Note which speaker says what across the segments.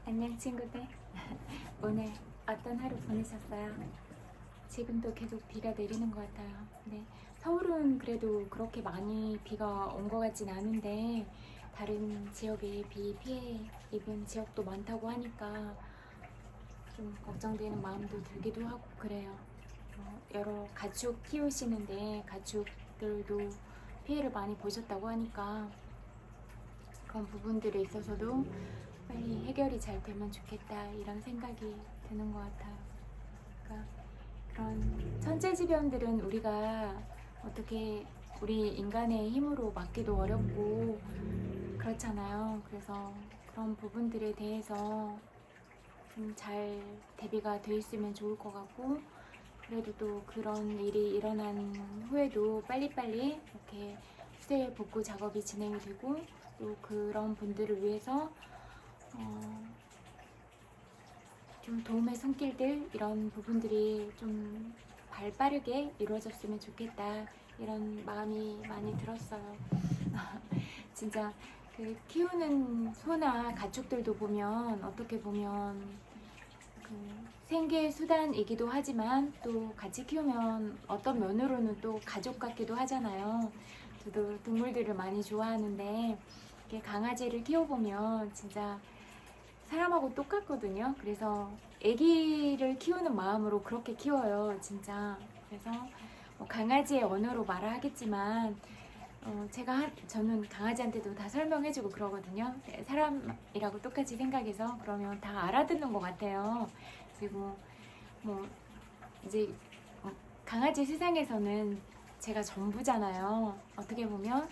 Speaker 1: 안녕 친구들. 오늘 어떤 하루 보내셨어요? 지금도 계속 비가 내리는 것 같아요. 네, 서울은 그래도 그렇게 많이 비가 온 것 같진 않은데 다른 지역에 비 피해 입은 지역도 많다고 하니까 좀 걱정되는 마음도 들기도 하고 그래요. 여러 가축 키우시는데 가축들도 피해를 많이 보셨다고 하니까 그런 부분들에 있어서도 빨리 해결이 잘 되면 좋겠다 이런 생각이 드는 것 같아요. 그러니까 그런 천재지변들은 우리가 어떻게 우리 인간의 힘으로 막기도 어렵고 그렇잖아요. 그래서 그런 부분들에 대해서 좀 잘 대비가 돼 있으면 좋을 것 같고, 그래도 또 그런 일이 일어난 후에도 빨리빨리 이렇게 수해 복구 작업이 진행이 되고 또 그런 분들을 위해서 좀 도움의 손길들 이런 부분들이 좀 발빠르게 이루어졌으면 좋겠다 이런 마음이 많이 들었어요. 진짜 그 키우는 소나 가축들도 보면 어떻게 보면 그 생계 수단이기도 하지만 또 같이 키우면 어떤 면으로는 또 가족 같기도 하잖아요. 저도 동물들을 많이 좋아하는데 이렇게 강아지를 키워보면 진짜 사람하고 똑같거든요. 그래서 아기를 키우는 마음으로 그렇게 키워요, 진짜. 그래서 뭐 강아지의 언어로 말을 하겠지만 저는 강아지한테도 다 설명해주고 그러거든요. 사람이라고 똑같이 생각해서 그러면 다 알아듣는 것 같아요. 그리고 뭐 이제 강아지 세상에서는 제가 전부잖아요. 어떻게 보면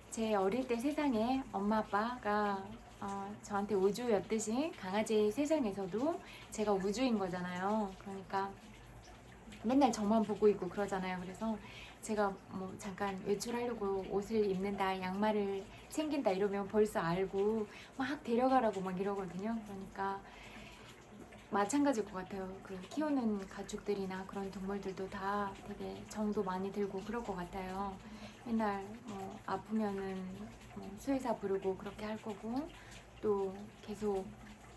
Speaker 1: 제 어릴 때 세상에 엄마 아빠가 저한테 우주였듯이 강아지 세상에서도 제가 우주인 거잖아요. 그러니까 맨날 저만 보고 있고 그러잖아요. 그래서 제가 뭐 잠깐 외출하려고 옷을 입는다, 양말을 챙긴다 이러면 벌써 알고 막 데려가라고 막 이러거든요. 그러니까 마찬가지일 것 같아요. 그 키우는 가축들이나 그런 동물들도 다 되게 정도 많이 들고 그럴 것 같아요. 맨날 뭐 아프면은 뭐 수의사 부르고 그렇게 할 거고 또 계속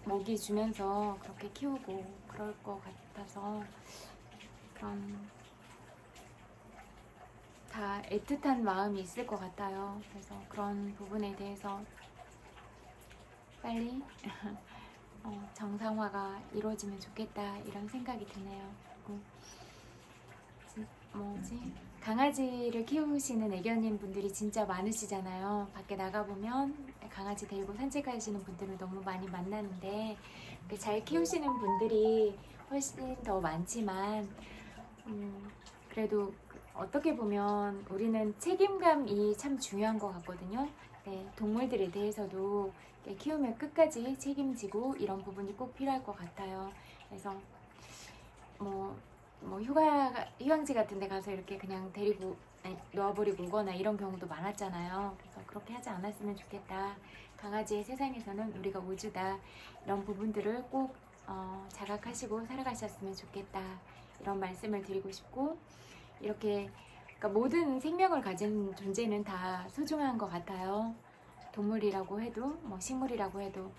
Speaker 1: 먹이 주면서 그렇게 키우고 그럴 것 같아서 그런 다 애틋한 마음이 있을 것 같아요. 그래서 그런 부분에 대해서 빨리 정상화가 이루어지면 좋겠다 이런 생각이 드네요. 그리고 뭐지? 강아지를 키우시는 애견인 분들이 진짜 많으시잖아요. 밖에 나가보면 강아지 데리고 산책하시는 분들을 너무 많이 만나는데 잘 키우시는 분들이 훨씬 더 많지만 그래도 어떻게 보면 우리는 책임감이 참 중요한 것 같거든요. 네, 동물들에 대해서도 키우면 끝까지 책임지고 이런 부분이 꼭 필요할 것 같아요. 그래서 뭐 휴양지 같은 데 가서 이렇게 그냥 데리고 놓아버리고 오거나 이런 경우도 많았잖아요. 그래서 그렇게 하지 않았으면 좋겠다. 강아지의 세상에서는 우리가 우주다. 이런 부분들을 꼭 자각하시고 살아가셨으면 좋겠다. 이런 말씀을 드리고 싶고 이렇게 그러니까 모든 생명을 가진 존재는 다 소중한 것 같아요. 동물이라고 해도 뭐 식물이라고 해도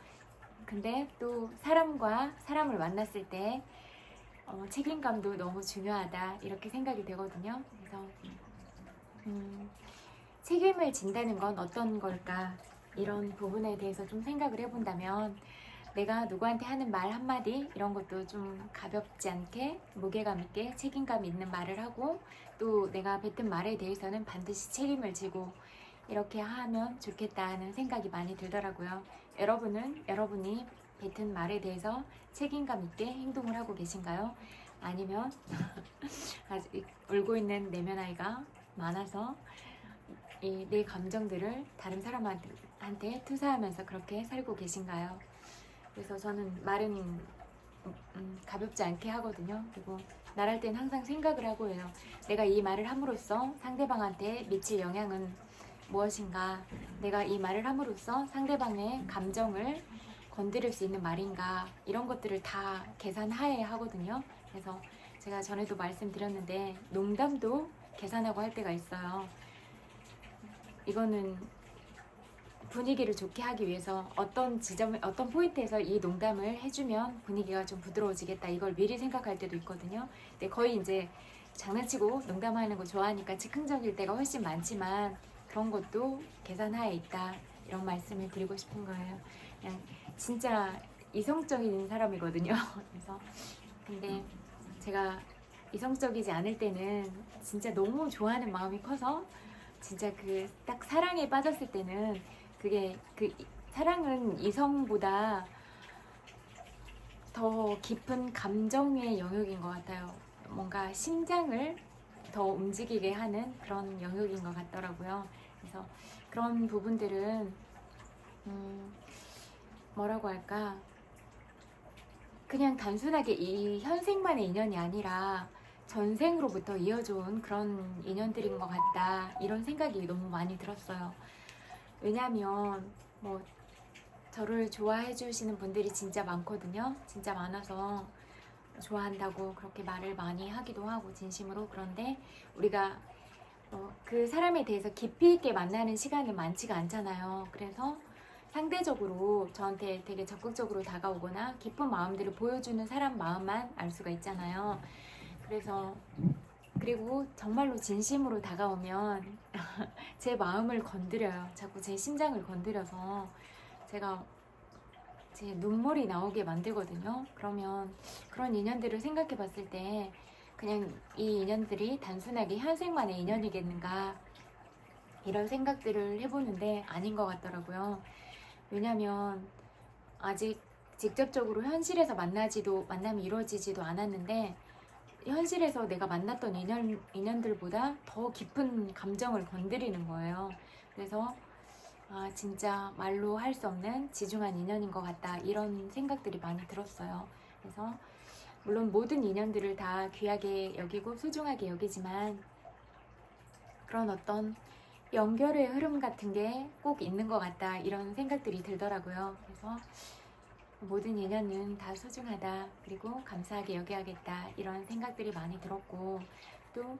Speaker 1: 근데 또 사람과 사람을 만났을 때 책임감도 너무 중요하다 이렇게 생각이 되거든요. 그래서 책임을 진다는 건 어떤 걸까 이런 부분에 대해서 좀 생각을 해본다면 내가 누구한테 하는 말 한마디 이런 것도 좀 가볍지 않게 무게감 있게 책임감 있는 말을 하고 또 내가 뱉은 말에 대해서는 반드시 책임을 지고 이렇게 하면 좋겠다는 생각이 많이 들더라고요. 여러분은 여러분이 뱉은 말에 대해서 책임감 있게 행동을 하고 계신가요? 아니면 아직 울고 있는 내면 아이가 많아서 내 감정들을 다른 사람한테 투사하면서 그렇게 살고 계신가요? 그래서 저는 말은 가볍지 않게 하거든요. 그리고 말할 땐 항상 생각을 하고 해요. 내가 이 말을 함으로써 상대방한테 미칠 영향은 무엇인가? 내가 이 말을 함으로써 상대방의 감정을 건드릴 수 있는 말인가? 이런 것들을 다 계산하에 하거든요. 그래서 제가 전에도 말씀드렸는데 농담도 계산하고 할 때가 있어요. 이거는 분위기를 좋게 하기 위해서 어떤 지점에 어떤 포인트에서 이 농담을 해주면 분위기가 좀 부드러워지겠다 이걸 미리 생각할 때도 있거든요. 근데 거의 이제 장난치고 농담하는 거 좋아하니까 즉흥적일 때가 훨씬 많지만 그런 것도 계산하에 있다 이런 말씀을 드리고 싶은 거예요. 그냥 진짜 이성적인 사람이거든요. 그래서 근데 제가 이성적이지 않을 때는 진짜 너무 좋아하는 마음이 커서 진짜 그 딱 사랑에 빠졌을 때는 그게 그 사랑은 이성보다 더 깊은 감정의 영역인 것 같아요. 뭔가 심장을 더 움직이게 하는 그런 영역인 것 같더라고요. 그래서 그런 부분들은 뭐라고 할까? 그냥 단순하게 이 현생만의 인연이 아니라 전생으로부터 이어져온 그런 인연들인 것 같다 이런 생각이 너무 많이 들었어요. 왜냐면 뭐 저를 좋아해 주시는 분들이 진짜 많거든요. 진짜 많아서 좋아한다고 그렇게 말을 많이 하기도 하고 진심으로. 그런데 우리가 그 사람에 대해서 깊이 있게 만나는 시간은 많지가 않잖아요. 그래서 상대적으로 저한테 되게 적극적으로 다가오거나 깊은 마음들을 보여주는 사람 마음만 알 수가 있잖아요. 그래서 그리고 정말로 진심으로 다가오면 제 마음을 건드려요. 자꾸 제 심장을 건드려서 제가 제 눈물이 나오게 만들거든요. 그러면 그런 인연들을 생각해 봤을 때 그냥 이 인연들이 단순하게 현생만의 인연이겠는가 이런 생각들을 해보는데 아닌 것 같더라고요. 왜냐면 아직 직접적으로 현실에서 만남이 이루어지지도 않았는데 현실에서 내가 만났던 인연들보다 더 깊은 감정을 건드리는 거예요. 그래서 아 진짜 말로 할 수 없는 지중한 인연인 것 같다 이런 생각들이 많이 들었어요. 그래서 물론 모든 인연들을 다 귀하게 여기고 소중하게 여기지만 그런 어떤 연결의 흐름 같은 게 꼭 있는 것 같다 이런 생각들이 들더라고요. 그래서 모든 인연은 다 소중하다 그리고 감사하게 여겨야겠다 이런 생각들이 많이 들었고 또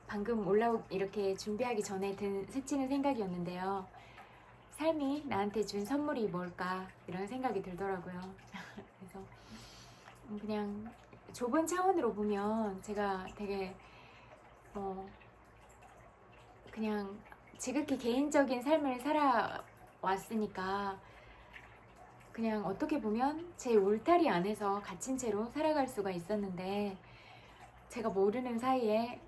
Speaker 1: 방금 이렇게 준비하기 전에 스치는 생각이었는데요. 삶이 나한테 준 선물이 뭘까 이런 생각이 들더라고요. 그래서 그냥 좁은 차원으로 보면 제가 되게 그냥 지극히 개인적인 삶을 살아왔으니까 그냥 어떻게 보면 제 울타리 안에서 갇힌 채로 살아갈 수가 있었는데 제가 모르는 사이에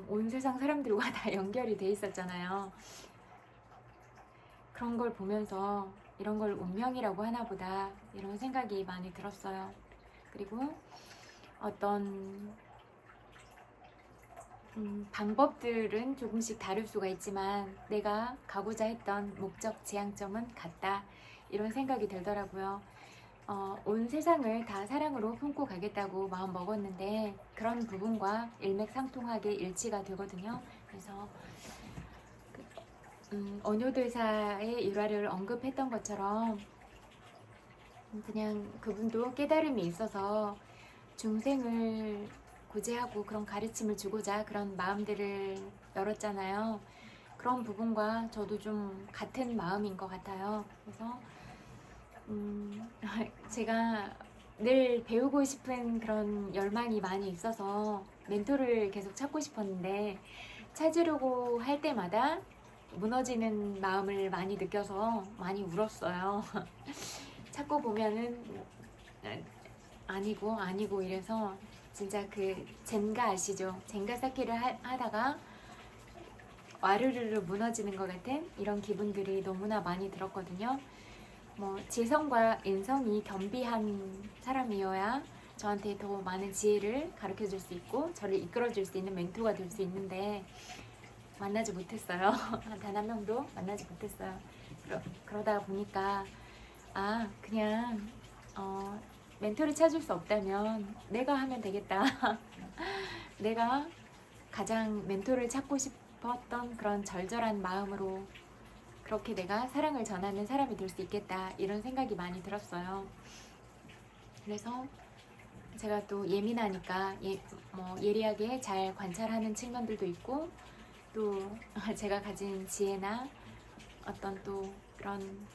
Speaker 1: 온 세상 사람들과 다 연결이 돼 있었잖아요. 그런 걸 보면서 이런 걸 운명이라고 하나 보다 이런 생각이 많이 들었어요. 그리고 어떤 방법들은 조금씩 다를 수가 있지만 내가 가고자 했던 목적 지향점은 같다 이런 생각이 들더라고요. 온 세상을 다 사랑으로 품고 가겠다고 마음 먹었는데 그런 부분과 일맥상통하게 일치가 되거든요. 그래서 어뇨대사의 일화를 언급했던 것처럼 그냥 그분도 깨달음이 있어서 중생을 구제하고 그런 가르침을 주고자 그런 마음들을 열었잖아요. 그런 부분과 저도 좀 같은 마음인 것 같아요. 그래서 제가 늘 배우고 싶은 그런 열망이 많이 있어서 멘토를 계속 찾고 싶었는데 찾으려고 할 때마다 무너지는 마음을 많이 느껴서 많이 울었어요. 찾고 보면은 아니고 이래서 진짜 그 젠가 아시죠? 젠가 쌓기를 하다가 와르르르 무너지는 것 같은 이런 기분들이 너무나 많이 들었거든요. 지성과 인성이 겸비한 사람이어야 저한테 더 많은 지혜를 가르쳐 줄 수 있고 저를 이끌어 줄 수 있는 멘토가 될 수 있는데 만나지 못했어요. 단 한 명도 만나지 못했어요. 그러다 보니까 그냥 멘토를 찾을 수 없다면 내가 하면 되겠다. 내가 가장 멘토를 찾고 싶었던 그런 절절한 마음으로 그렇게 내가 사랑을 전하는 사람이 될 수 있겠다 이런 생각이 많이 들었어요. 그래서 제가 또 예민하니까 예리하게 잘 관찰하는 측면들도 있고 또 제가 가진 지혜나 어떤 또 그런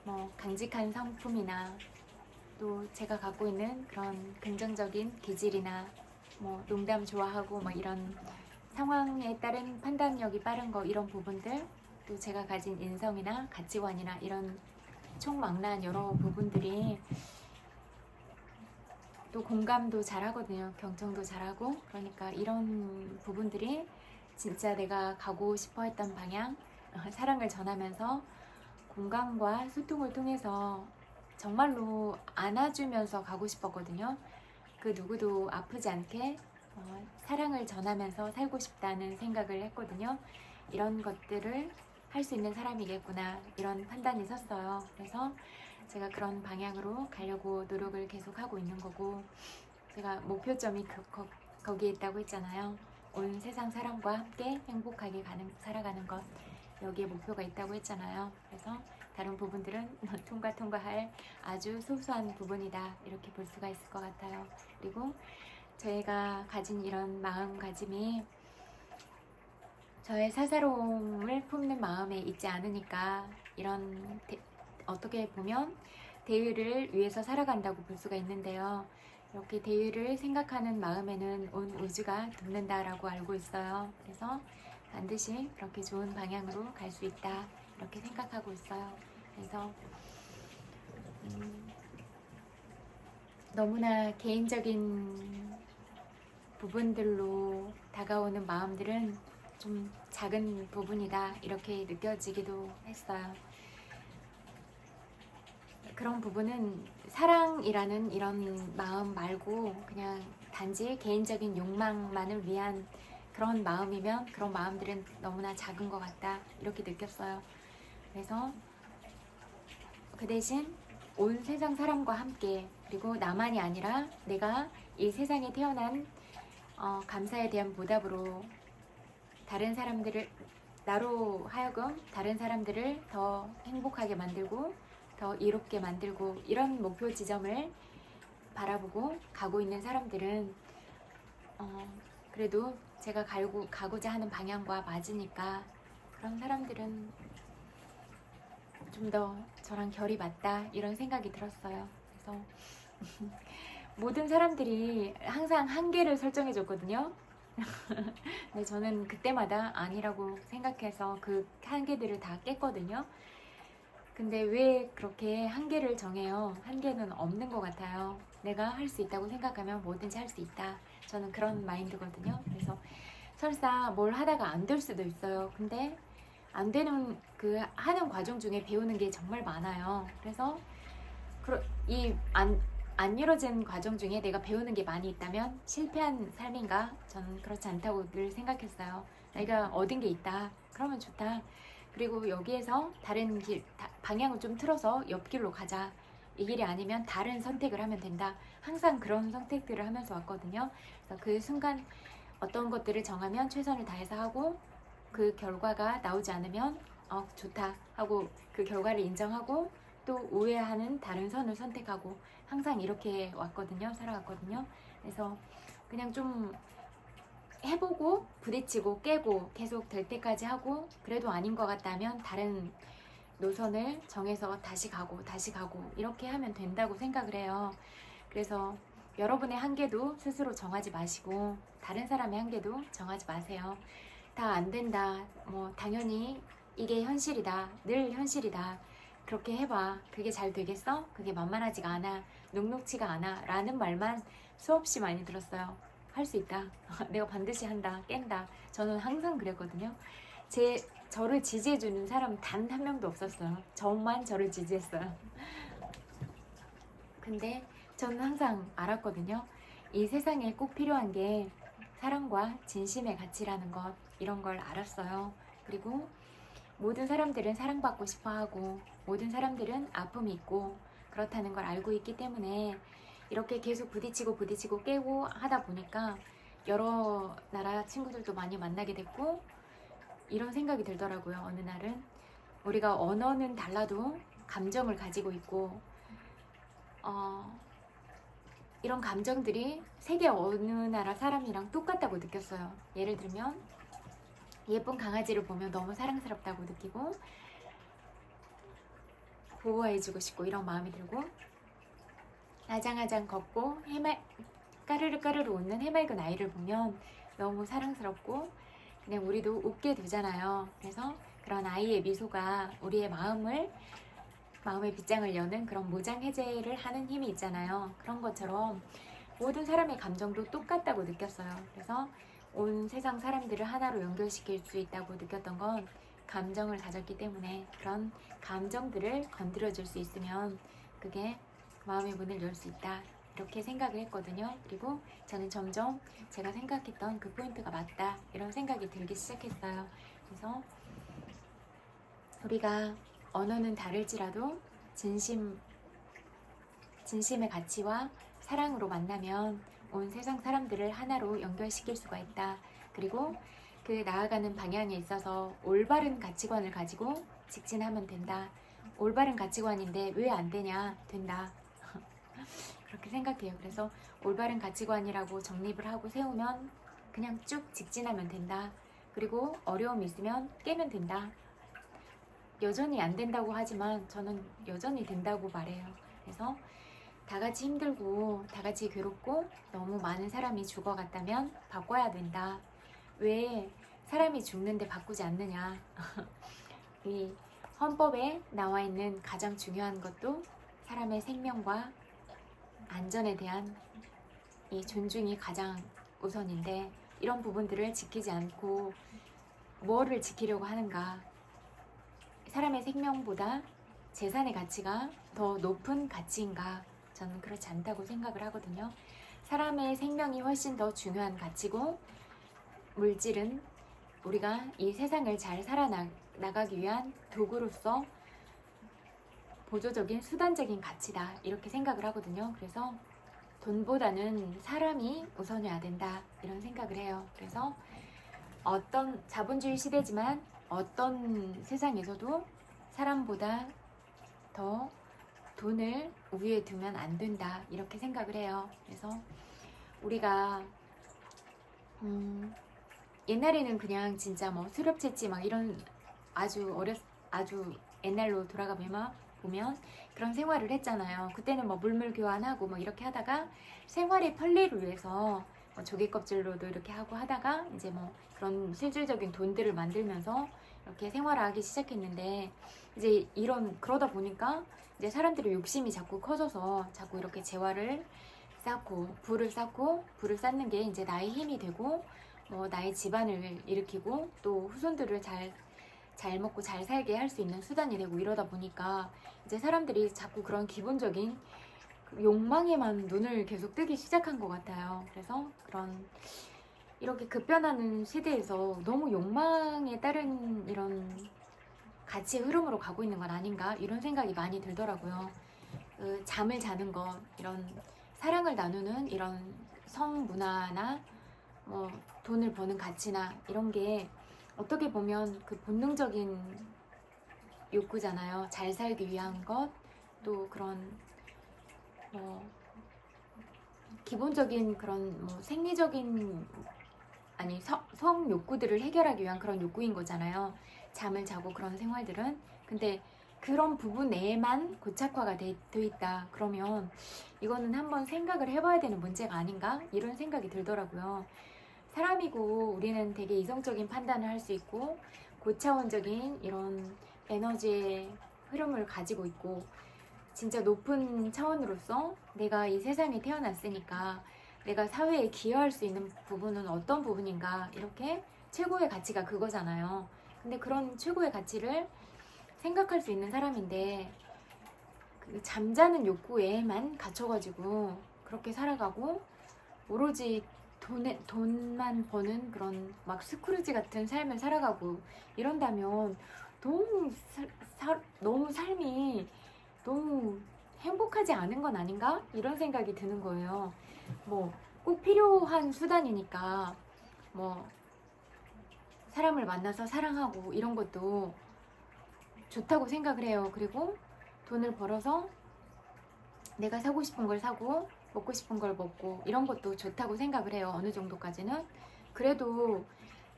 Speaker 1: 뭐 강직한 성품이나 또 제가 갖고 있는 그런 긍정적인 기질이나 뭐 농담 좋아하고 뭐 이런 상황에 따른 판단력이 빠른 거 이런 부분들, 또 제가 가진 인성이나 가치관이나 이런 총망라한 여러 부분들이 또 공감도 잘하거든요. 경청도 잘하고. 그러니까 이런 부분들이 진짜 내가 가고 싶어 했던 방향, 사랑을 전하면서 공감과 소통을 통해서 정말로 안아주면서 가고 싶었거든요. 그 누구도 아프지 않게 사랑을 전하면서 살고 싶다는 생각을 했거든요. 이런 것들을 할 수 있는 사람이겠구나, 이런 판단이 섰어요. 그래서 제가 그런 방향으로 가려고 노력을 계속하고 있는 거고, 제가 목표점이 거기에 있다고 했잖아요. 온 세상 사람과 함께 행복하게 살아가는 것, 여기에 목표가 있다고 했잖아요. 그래서 다른 부분들은 통과할 아주 소소한 부분이다, 이렇게 볼 수가 있을 것 같아요. 그리고 저희가 가진 이런 마음가짐이 저의 사사로움을 품는 마음에 있지 않으니까 이런 어떻게 보면 대의를 위해서 살아간다고 볼 수가 있는데요. 이렇게 대의를 생각하는 마음에는 온 우주가 돕는다라고 알고 있어요. 그래서 반드시 그렇게 좋은 방향으로 갈 수 있다, 이렇게 생각하고 있어요. 그래서 너무나 개인적인 부분들로 다가오는 마음들은 좀 작은 부분이다, 이렇게 느껴지기도 했어요. 그런 부분은 사랑이라는 이런 마음 말고 그냥 단지 개인적인 욕망만을 위한 그런 마음이면 그런 마음들은 너무나 작은 것 같다, 이렇게 느꼈어요. 그래서 그 대신 온 세상 사람과 함께, 그리고 나만이 아니라 내가 이 세상에 태어난 감사에 대한 보답으로 다른 사람들을, 나로 하여금 다른 사람들을 더 행복하게 만들고 더 이롭게 만들고, 이런 목표 지점을 바라보고 가고 있는 사람들은 그래도 제가 가고자 하는 방향과 맞으니까 그런 사람들은 좀 더 저랑 결이 맞다, 이런 생각이 들었어요. 그래서 모든 사람들이 항상 한계를 설정해 줬거든요. 근데 저는 그때마다 아니라고 생각해서 그 한계들을 다 깼거든요. 근데 왜 그렇게 한계를 정해요? 한계는 없는 것 같아요. 내가 할 수 있다고 생각하면 뭐든지 할 수 있다, 저는 그런 마인드거든요. 그래서 설사 뭘 하다가 안 될 수도 있어요. 근데 안 되는 그 하는 과정 중에 배우는 게 정말 많아요. 그래서 안 이루어진 과정 중에 내가 배우는 게 많이 있다면 실패한 삶인가? 저는 그렇지 않다고 늘 생각했어요. 내가 얻은 게 있다, 그러면 좋다. 그리고 여기에서 다른 길, 방향을 좀 틀어서 옆길로 가자. 이 길이 아니면 다른 선택을 하면 된다. 항상 그런 선택들을 하면서 왔거든요. 그래서 그 순간 어떤 것들을 정하면 최선을 다해서 하고, 그 결과가 나오지 않으면 좋다 하고 그 결과를 인정하고 또 우회하는 다른 선을 선택하고, 항상 이렇게 왔거든요. 살아갔거든요. 그래서 그냥 좀 해보고 부딪히고 깨고 계속 될 때까지 하고, 그래도 아닌 것 같다면 다른 노선을 정해서 다시 가고 이렇게 하면 된다고 생각을 해요. 그래서 여러분의 한계도 스스로 정하지 마시고 다른 사람의 한계도 정하지 마세요. 다 안 된다, 뭐 당연히 이게 현실이다, 늘 현실이다, 그렇게 해봐, 그게 잘 되겠어? 그게 만만하지가 않아, 녹록치가 않아, 라는 말만 수없이 많이 들었어요. 할 수 있다, 내가 반드시 한다, 깬다. 저는 항상 그랬거든요. 저를 지지해주는 사람 단 한 명도 없었어요. 저만 저를 지지했어요. 근데 저는 항상 알았거든요. 이 세상에 꼭 필요한 게 사랑과 진심의 가치라는 것, 이런 걸 알았어요. 그리고 모든 사람들은 사랑받고 싶어하고 모든 사람들은 아픔이 있고 그렇다는 걸 알고 있기 때문에 이렇게 계속 부딪히고 깨고 하다 보니까 여러 나라 친구들도 많이 만나게 됐고, 이런 생각이 들더라고요. 어느 날은 우리가 언어는 달라도 감정을 가지고 있고 이런 감정들이 세계 어느 나라 사람이랑 똑같다고 느꼈어요. 예를 들면 예쁜 강아지를 보면 너무 사랑스럽다고 느끼고 보호해주고 싶고 이런 마음이 들고, 아장아장 걷고 까르르 까르르 웃는 해맑은 아이를 보면 너무 사랑스럽고 그냥 우리도 웃게 되잖아요. 그래서 그런 아이의 미소가 우리의 마음의 빗장을 여는 그런 모장 해제를 하는 힘이 있잖아요. 그런 것처럼 모든 사람의 감정도 똑같다고 느꼈어요. 그래서 온 세상 사람들을 하나로 연결시킬 수 있다고 느꼈던 건 감정을 가졌기 때문에, 그런 감정들을 건드려줄 수 있으면 그게 마음의 문을 열 수 있다, 이렇게 생각을 했거든요. 그리고 저는 점점 제가 생각했던 그 포인트가 맞다, 이런 생각이 들기 시작했어요. 그래서 우리가 언어는 다를지라도 진심의 가치와 사랑으로 만나면 온 세상 사람들을 하나로 연결시킬 수가 있다. 그리고 그 나아가는 방향에 있어서 올바른 가치관을 가지고 직진하면 된다. 올바른 가치관인데 왜 안 되냐? 된다. 그렇게 생각해요. 그래서 올바른 가치관이라고 정립을 하고 세우면 그냥 쭉 직진하면 된다. 그리고 어려움이 있으면 깨면 된다. 여전히 안 된다고 하지만 저는 여전히 된다고 말해요. 그래서 다 같이 힘들고 다 같이 괴롭고 너무 많은 사람이 죽어갔다면 바꿔야 된다. 왜 사람이 죽는데 바꾸지 않느냐. 이 헌법에 나와 있는 가장 중요한 것도 사람의 생명과 안전에 대한 이 존중이 가장 우선인데, 이런 부분들을 지키지 않고 뭐를 지키려고 하는가. 사람의 생명보다 재산의 가치가 더 높은 가치인가? 저는 그렇지 않다고 생각을 하거든요. 사람의 생명이 훨씬 더 중요한 가치고, 물질은 우리가 이 세상을 잘 살아나가기 위한 도구로서 보조적인 수단적인 가치다, 이렇게 생각을 하거든요. 그래서 돈보다는 사람이 우선이어야 된다, 이런 생각을 해요. 그래서 어떤 자본주의 시대지만 어떤 세상에서도 사람보다 더 돈을 우위에 두면 안 된다, 이렇게 생각을 해요. 그래서 우리가 옛날에는 그냥 진짜 뭐 수렵채집 막 이런 아주 옛날로 돌아가 보면 그런 생활을 했잖아요. 그때는 뭐 물물 교환하고 뭐 이렇게 하다가 생활의 편리를 위해서 뭐 조개 껍질로도 이렇게 하고 하다가 이제 뭐 그런 실질적인 돈들을 만들면서 이렇게 생활을 하기 시작했는데, 이제 그러다 보니까 이제 사람들의 욕심이 자꾸 커져서 자꾸 이렇게 재화를 쌓고 불을 쌓는 게 이제 나의 힘이 되고 뭐 나의 집안을 일으키고 또 후손들을 잘 먹고 잘 살게 할 수 있는 수단이 되고, 이러다 보니까 이제 사람들이 자꾸 그런 기본적인 욕망에만 눈을 계속 뜨기 시작한 것 같아요. 그래서 이렇게 급변하는 시대에서 너무 욕망에 따른 이런 가치의 흐름으로 가고 있는 건 아닌가, 이런 생각이 많이 들더라고요. 잠을 자는 것, 이런 사랑을 나누는 이런 성문화나 뭐 돈을 버는 가치나 이런 게 어떻게 보면 그 본능적인 욕구잖아요. 잘 살기 위한 것, 또 그런 기본적인 그런 생리적인 성 욕구들을 해결하기 위한 그런 욕구인 거잖아요. 잠을 자고 그런 생활들은. 근데 그런 부분 내에만 고착화가 돼 있다. 그러면 이거는 한번 생각을 해봐야 되는 문제가 아닌가? 이런 생각이 들더라고요. 사람이고 우리는 되게 이성적인 판단을 할 수 있고 고차원적인 이런 에너지의 흐름을 가지고 있고, 진짜 높은 차원으로서 내가 이 세상에 태어났으니까 내가 사회에 기여할 수 있는 부분은 어떤 부분인가, 이렇게 최고의 가치가 그거잖아요. 근데 그런 최고의 가치를 생각할 수 있는 사람인데 그 잠자는 욕구에만 갇혀가지고 그렇게 살아가고 오로지 돈만 버는 그런 막 스크루지 같은 삶을 살아가고 이런다면 너무 삶이 너무 행복하지 않은 건 아닌가? 이런 생각이 드는 거예요. 뭐 꼭 필요한 수단이니까 뭐 사람을 만나서 사랑하고 이런 것도 좋다고 생각을 해요. 그리고 돈을 벌어서 내가 사고 싶은 걸 사고 먹고 싶은 걸 먹고 이런 것도 좋다고 생각을 해요. 어느 정도까지는. 그래도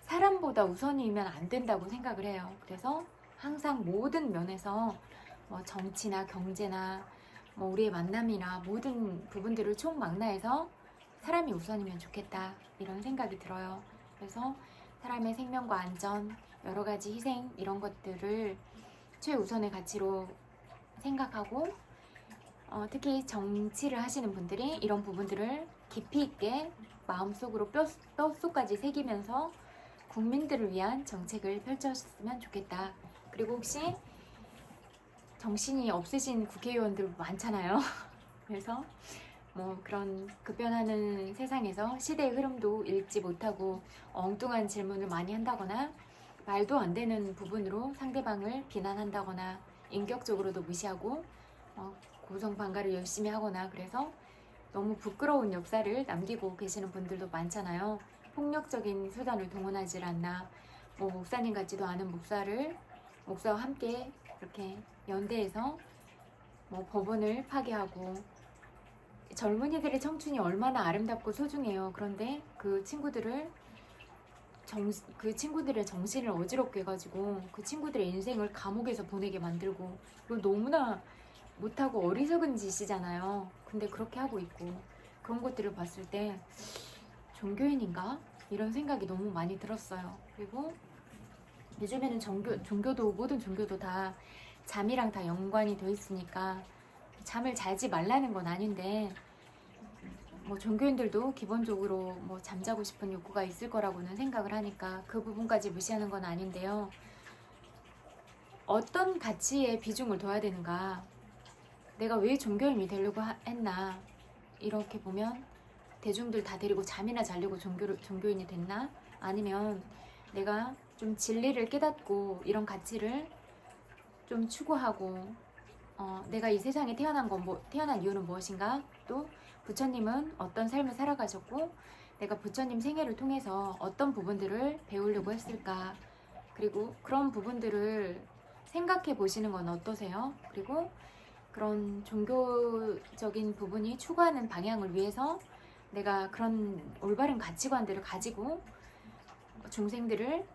Speaker 1: 사람보다 우선이면 안 된다고 생각을 해요. 그래서 항상 모든 면에서 뭐 정치나 경제나 뭐 우리의 만남이나 모든 부분들을 총망라해서 사람이 우선이면 좋겠다 이런 생각이 들어요. 그래서 사람의 생명과 안전, 여러 가지 희생 이런 것들을 최우선의 가치로 생각하고 특히 정치를 하시는 분들이 이런 부분들을 깊이 있게 마음속으로 뼛속까지 새기면서 국민들을 위한 정책을 펼쳤으면 좋겠다. 그리고 혹시 정신이 없으신 국회의원들 많잖아요. 그래서 뭐 그런 급변하는 세상에서 시대의 흐름도 읽지 못하고 엉뚱한 질문을 많이 한다거나 말도 안 되는 부분으로 상대방을 비난한다거나 인격적으로도 무시하고 고성방가를 열심히 하거나 그래서 너무 부끄러운 역사를 남기고 계시는 분들도 많잖아요. 폭력적인 수단을 동원하지 않나 뭐 목사님 같지도 않은 목사와 함께 이렇게 연대해서 뭐 법원을 파괴하고 젊은이들의 청춘이 얼마나 아름답고 소중해요. 그런데 그 친구들의 정신을 어지럽게 해가지고 그 친구들의 인생을 감옥에서 보내게 만들고 그리고 너무나 못하고 어리석은 짓이잖아요. 근데 그렇게 하고 있고 그런 것들을 봤을 때 종교인인가? 이런 생각이 너무 많이 들었어요. 그리고 요즘에는 종교도 모든 종교도 다 잠이랑 다 연관이 돼 있으니까 잠을 자지 말라는 건 아닌데 뭐 종교인들도 기본적으로 뭐 잠자고 싶은 욕구가 있을 거라고는 생각을 하니까 그 부분까지 무시하는 건 아닌데요. 어떤 가치에 비중을 둬야 되는가? 내가 왜 종교인이 되려고 했나? 이렇게 보면 대중들 다 데리고 잠이나 자려고 종교인이 됐나? 아니면 내가 좀 진리를 깨닫고 이런 가치를 좀 추구하고 내가 이 세상에 태어난 이유는 무엇인가? 또 부처님은 어떤 삶을 살아가셨고 내가 부처님 생애를 통해서 어떤 부분들을 배우려고 했을까? 그리고 그런 부분들을 생각해 보시는 건 어떠세요? 그리고 그런 종교적인 부분이 추구하는 방향을 위해서 내가 그런 올바른 가치관들을 가지고 중생들을,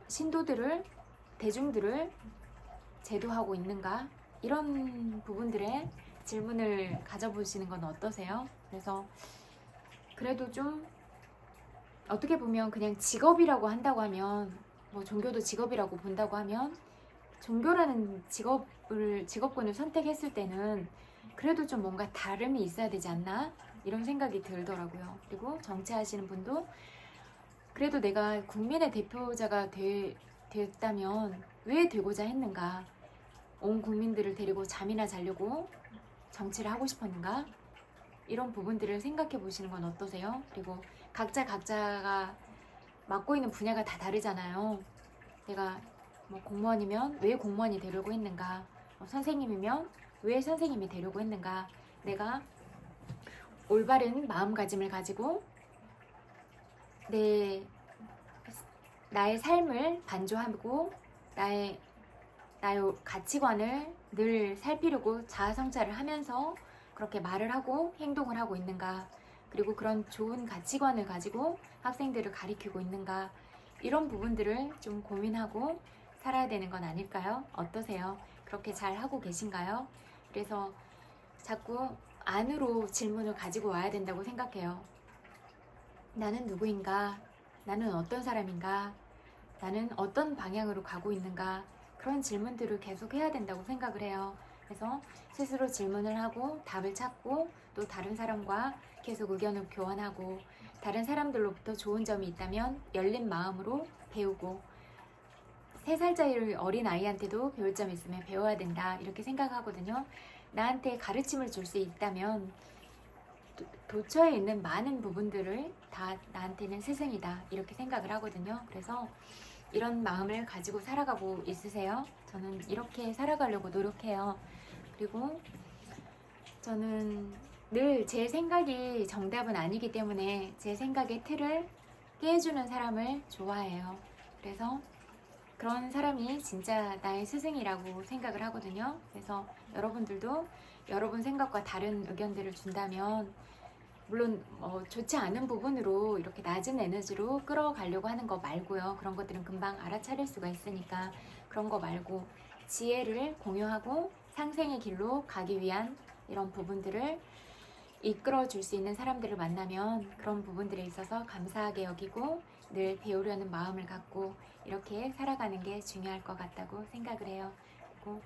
Speaker 1: 신도들을, 대중들을 제도하고 있는가? 이런 부분들에 질문을 가져보시는 건 어떠세요? 그래서 그래도 좀 어떻게 보면 그냥 직업이라고 한다고 하면 뭐 종교도 직업이라고 본다고 하면 종교라는 직업군을 선택했을 때는 그래도 좀 뭔가 다름이 있어야 되지 않나? 이런 생각이 들더라고요. 그리고 정치하시는 분도 그래도 내가 국민의 대표자가 됐다면 왜 되고자 했는가? 온 국민들을 데리고 잠이나 자려고 정치를 하고 싶었는가? 이런 부분들을 생각해 보시는 건 어떠세요? 그리고 각자가 맡고 있는 분야가 다 다르잖아요. 내가 뭐 공무원이면 왜 공무원이 되려고 했는가? 선생님이면 왜 선생님이 되려고 했는가? 내가 올바른 마음가짐을 가지고 나의 삶을 반조하고 나의 가치관을 늘 살피려고 자아성찰을 하면서 그렇게 말을 하고 행동을 하고 있는가? 그리고 그런 좋은 가치관을 가지고 학생들을 가리키고 있는가? 이런 부분들을 좀 고민하고 살아야 되는 건 아닐까요? 어떠세요? 그렇게 잘 하고 계신가요? 그래서 자꾸 안으로 질문을 가지고 와야 된다고 생각해요. 나는 누구인가? 나는 어떤 사람인가? 나는 어떤 방향으로 가고 있는가? 그런 질문들을 계속 해야 된다고 생각을 해요. 그래서 스스로 질문을 하고 답을 찾고 또 다른 사람과 계속 의견을 교환하고 다른 사람들로부터 좋은 점이 있다면 열린 마음으로 배우고 3살짜리 어린 아이한테도 배울 점 있으면 배워야 된다 이렇게 생각하거든요. 나한테 가르침을 줄 수 있다면 도처에 있는 많은 부분들을 다 나한테는 스승이다 이렇게 생각을 하거든요. 그래서 이런 마음을 가지고 살아가고 있으세요? 저는 이렇게 살아가려고 노력해요. 그리고 저는 늘 제 생각이 정답은 아니기 때문에 제 생각의 틀을 깨주는 사람을 좋아해요. 그래서 그런 사람이 진짜 나의 스승이라고 생각을 하거든요. 그래서 여러분들도 여러분 생각과 다른 의견들을 준다면 물론 좋지 않은 부분으로 이렇게 낮은 에너지로 끌어가려고 하는 거 말고요. 그런 것들은 금방 알아차릴 수가 있으니까 그런 거 말고 지혜를 공유하고 상생의 길로 가기 위한 이런 부분들을 이끌어 줄 수 있는 사람들을 만나면 그런 부분들에 있어서 감사하게 여기고 늘 배우려는 마음을 갖고 이렇게 살아가는 게 중요할 것 같다고 생각을 해요. 그리고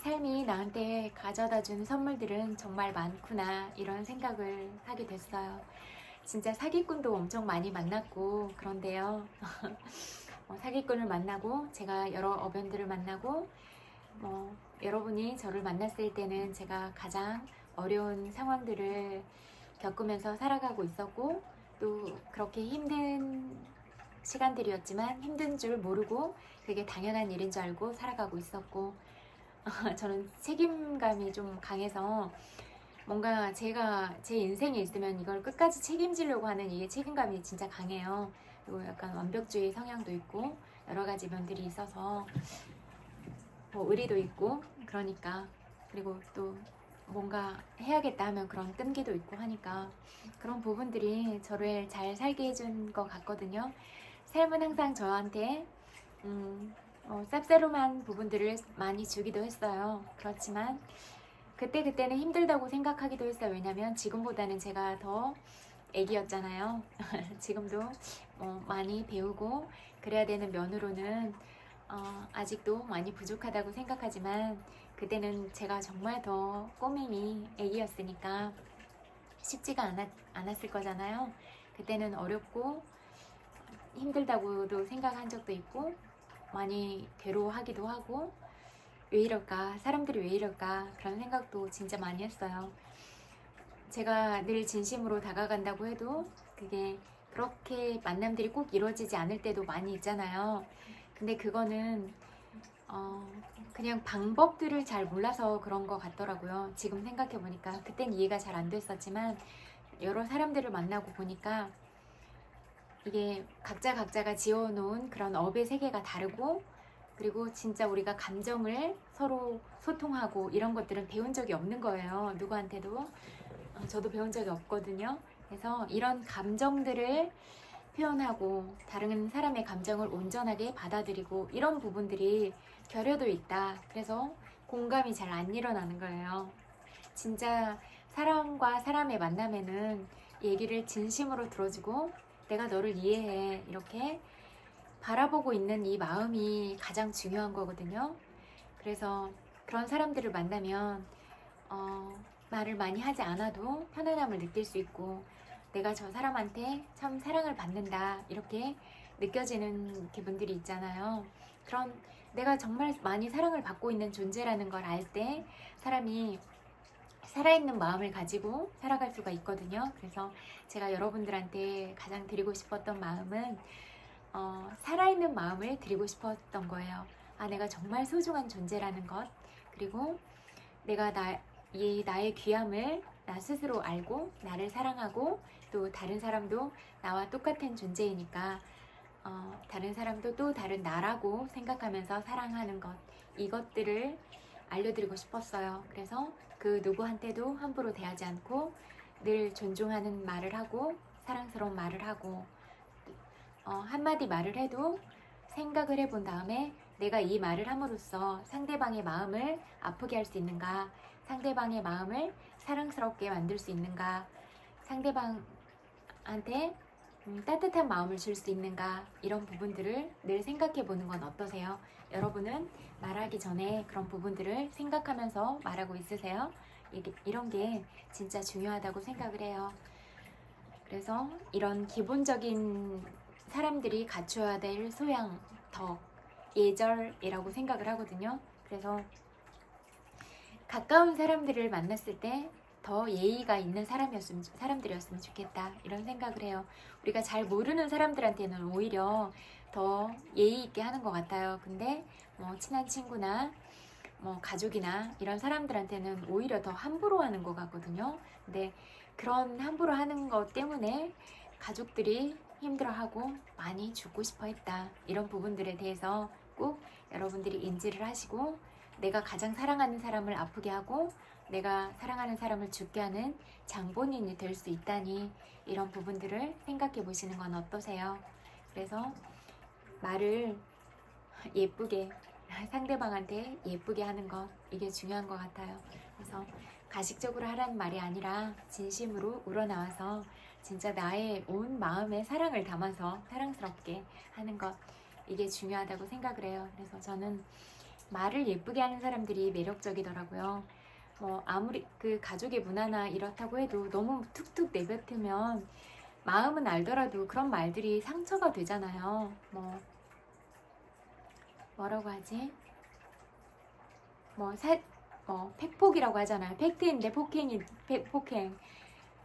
Speaker 1: 삶이 나한테 가져다 준 선물들은 정말 많구나 이런 생각을 하게 됐어요. 진짜 사기꾼도 엄청 많이 만났고 그런데요. 사기꾼을 만나고 제가 여러 어변들을 만나고 여러분이 저를 만났을 때는 제가 가장 어려운 상황들을 겪으면서 살아가고 있었고 또 그렇게 힘든 시간들이었지만 힘든 줄 모르고 그게 당연한 일인 줄 알고 살아가고 있었고 저는 책임감이 좀 강해서 뭔가 제가 제 인생에 있으면 이걸 끝까지 책임지려고 하는 이게 책임감이 진짜 강해요. 그리고 약간 완벽주의 성향도 있고 여러 가지 면들이 있어서 의리도 있고 그러니까 그리고 또 뭔가 해야겠다 하면 그런 끈기도 있고 하니까 그런 부분들이 저를 잘 살게 해준 것 같거든요. 삶은 항상 저한테 쌉싸름한 부분들을 많이 주기도 했어요. 그렇지만 그때는 힘들다고 생각하기도 했어요. 왜냐면 지금보다는 제가 더 애기였잖아요. 지금도 많이 배우고 그래야 되는 면으로는 아직도 많이 부족하다고 생각하지만 그때는 제가 정말 더 꼬맹이 애기였으니까 쉽지가 않았을 거잖아요. 그때는 어렵고 힘들다고도 생각한 적도 있고 많이 괴로워하기도 하고 왜 이럴까? 사람들이 왜 이럴까? 그런 생각도 진짜 많이 했어요. 제가 늘 진심으로 다가간다고 해도 그게 그렇게 만남들이 꼭 이루어지지 않을 때도 많이 있잖아요. 근데 그거는 그냥 방법들을 잘 몰라서 그런 것 같더라고요. 지금 생각해보니까 그땐 이해가 잘 안 됐었지만 여러 사람들을 만나고 보니까 이게 각자가 지어놓은 그런 업의 세계가 다르고 그리고 진짜 우리가 감정을 서로 소통하고 이런 것들은 배운 적이 없는 거예요. 누구한테도. 저도 배운 적이 없거든요. 그래서 이런 감정들을 표현하고 다른 사람의 감정을 온전하게 받아들이고 이런 부분들이 결여도 있다. 그래서 공감이 잘 안 일어나는 거예요. 진짜 사람과 사람의 만남에는 얘기를 진심으로 들어주고 내가 너를 이해해 이렇게 바라보고 있는 이 마음이 가장 중요한 거거든요. 그래서 그런 사람들을 만나면 말을 많이 하지 않아도 편안함을 느낄 수 있고 내가 저 사람한테 참 사랑을 받는다 이렇게 느껴지는 기분들이 있잖아요. 그런 내가 정말 많이 사랑을 받고 있는 존재라는 걸 알 때 사람이 살아있는 마음을 가지고 살아갈 수가 있거든요. 그래서 제가 여러분들한테 가장 드리고 싶었던 마음은 살아있는 마음을 드리고 싶었던 거예요. 내가 정말 소중한 존재라는 것 그리고 내가 나의 귀함을 나 스스로 알고 나를 사랑하고 또 다른 사람도 나와 똑같은 존재이니까 다른 사람도 또 다른 나라고 생각하면서 사랑하는 것 이것들을 알려드리고 싶었어요. 그래서 그 누구한테도 함부로 대하지 않고 늘 존중하는 말을 하고 사랑스러운 말을 하고 한마디 말을 해도 생각을 해본 다음에 내가 이 말을 함으로써 상대방의 마음을 아프게 할 수 있는가 상대방의 마음을 사랑스럽게 만들 수 있는가 상대방한테 따뜻한 마음을 줄 수 있는가 이런 부분들을 늘 생각해 보는 건 어떠세요? 여러분은 말하기 전에 그런 부분들을 생각하면서 말하고 있으세요? 이런 게 진짜 중요하다고 생각을 해요. 그래서 이런 기본적인 사람들이 갖춰야 될 소양, 덕, 예절이라고 생각을 하거든요. 그래서 가까운 사람들을 만났을 때 더 예의가 있는 사람들이었으면 좋겠다 이런 생각을 해요. 우리가 잘 모르는 사람들한테는 오히려 더 예의 있게 하는 것 같아요. 근데 친한 친구나 가족이나 이런 사람들한테는 오히려 더 함부로 하는 것 같거든요. 근데 그런 함부로 하는 것 때문에 가족들이 힘들어하고 많이 죽고 싶어 했다. 이런 부분들에 대해서 꼭 여러분들이 인지를 하시고 내가 가장 사랑하는 사람을 아프게 하고 내가 사랑하는 사람을 죽게 하는 장본인이 될 수 있다니, 이런 부분들을 생각해 보시는 건 어떠세요? 그래서 말을 예쁘게, 상대방한테 예쁘게 하는 것, 이게 중요한 것 같아요. 그래서 가식적으로 하라는 말이 아니라 진심으로 우러나와서 진짜 나의 온 마음에 사랑을 담아서 사랑스럽게 하는 것, 이게 중요하다고 생각을 해요. 그래서 저는 말을 예쁘게 하는 사람들이 매력적이더라고요. 아무리 그 가족의 문화나 이렇다고 해도 너무 툭툭 내뱉으면 마음은 알더라도 그런 말들이 상처가 되잖아요. 뭐라고 하지? 팩폭이라고 하잖아요. 팩트인데 폭행.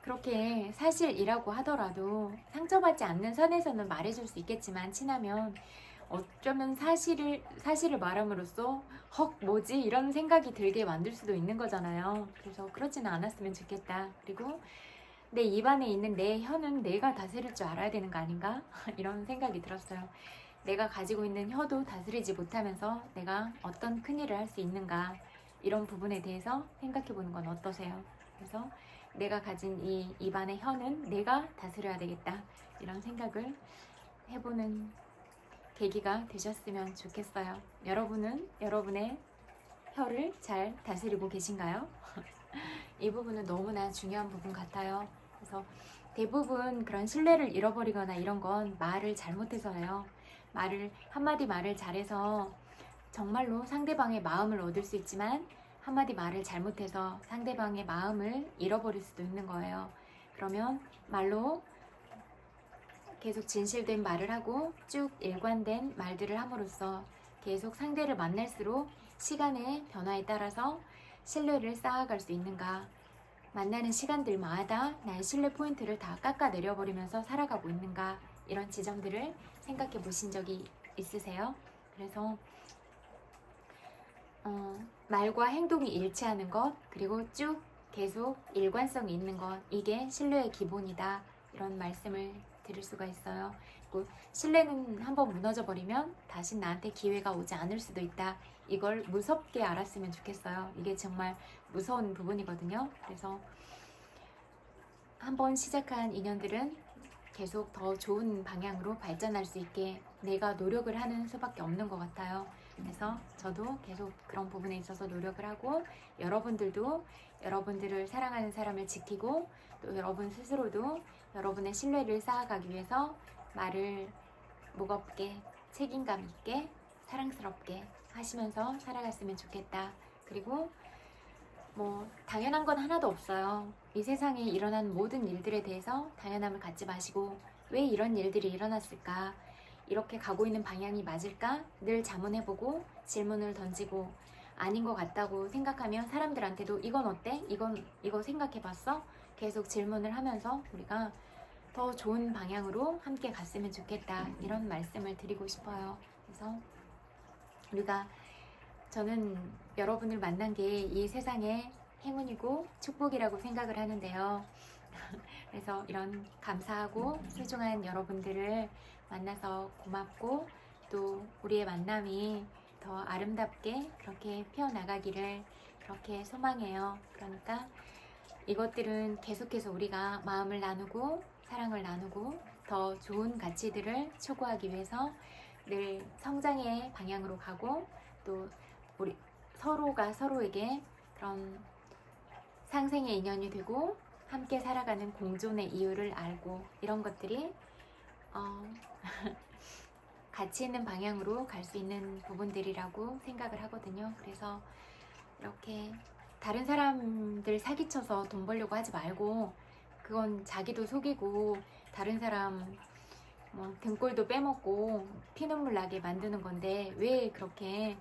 Speaker 1: 그렇게 사실이라고 하더라도 상처받지 않는 선에서는 말해줄 수 있겠지만, 친하면 어쩌면 사실을 말함으로써 뭐지? 이런 생각이 들게 만들 수도 있는 거잖아요. 그래서 그렇지는 않았으면 좋겠다. 그리고 내 입안에 있는 내 혀는 내가 다스릴 줄 알아야 되는 거 아닌가? 이런 생각이 들었어요. 내가 가지고 있는 혀도 다스리지 못하면서 내가 어떤 큰일을 할 수 있는가, 이런 부분에 대해서 생각해 보는 건 어떠세요? 그래서 내가 가진 이 입안의 혀는 내가 다스려야 되겠다, 이런 생각을 해보는 계기가 되셨으면 좋겠어요. 여러분은 여러분의 혀를 잘 다스리고 계신가요? 이 부분은 너무나 중요한 부분 같아요. 그래서 대부분 그런 신뢰를 잃어버리거나 이런 건 말을 잘못해서예요. 한마디 말을 잘해서 정말로 상대방의 마음을 얻을 수 있지만, 한마디 말을 잘못해서 상대방의 마음을 잃어버릴 수도 있는 거예요. 그러면 말로 계속 진실된 말을 하고 쭉 일관된 말들을 함으로써 계속 상대를 만날수록 시간의 변화에 따라서 신뢰를 쌓아갈 수 있는가, 만나는 시간들마다 나의 신뢰 포인트를 다 깎아내려버리면서 살아가고 있는가, 이런 지점들을 생각해 보신 적이 있으세요? 그래서 말과 행동이 일치하는 것, 그리고 쭉 계속 일관성이 있는 것, 이게 신뢰의 기본이다, 이런 말씀을 드릴 수가 있어요. 그리고 신뢰는 한번 무너져 버리면 다시 나한테 기회가 오지 않을 수도 있다, 이걸 무섭게 알았으면 좋겠어요. 이게 정말 무서운 부분이거든요. 그래서 한번 시작한 인연들은 계속 더 좋은 방향으로 발전할 수 있게 내가 노력을 하는 수밖에 없는 것 같아요. 그래서 저도 계속 그런 부분에 있어서 노력을 하고, 여러분들도 여러분들을 사랑하는 사람을 지키고, 또 여러분 스스로도 여러분의 신뢰를 쌓아가기 위해서 말을 무겁게, 책임감 있게, 사랑스럽게 하시면서 살아갔으면 좋겠다. 그리고 당연한 건 하나도 없어요. 이 세상에 일어난 모든 일들에 대해서 당연함을 갖지 마시고, 왜 이런 일들이 일어났을까? 이렇게 가고 있는 방향이 맞을까? 늘 자문해보고 질문을 던지고, 아닌 것 같다고 생각하면 사람들한테도 이건 어때? 이거 생각해봤어? 계속 질문을 하면서 우리가 더 좋은 방향으로 함께 갔으면 좋겠다, 이런 말씀을 드리고 싶어요. 그래서 저는 여러분을 만난 게 이 세상의 행운이고 축복이라고 생각을 하는데요. 그래서 이런 감사하고 소중한 여러분들을 만나서 고맙고, 또 우리의 만남이 더 아름답게 그렇게 피어나가기를 그렇게 소망해요. 그러니까 이것들은 계속해서 우리가 마음을 나누고 사랑을 나누고 더 좋은 가치들을 추구하기 위해서 늘 성장의 방향으로 가고, 또 우리 서로가 서로에게 그런 상생의 인연이 되고 함께 살아가는 공존의 이유를 알고, 이런 것들이 가치 있는 방향으로 갈 수 있는 부분들이라고 생각을 하거든요. 그래서 이렇게 다른 사람들 사기쳐서 돈 벌려고 하지 말고, 그건 자기도 속이고 다른 사람 등골도 빼먹고 피눈물 나게 만드는 건데, 왜 그렇게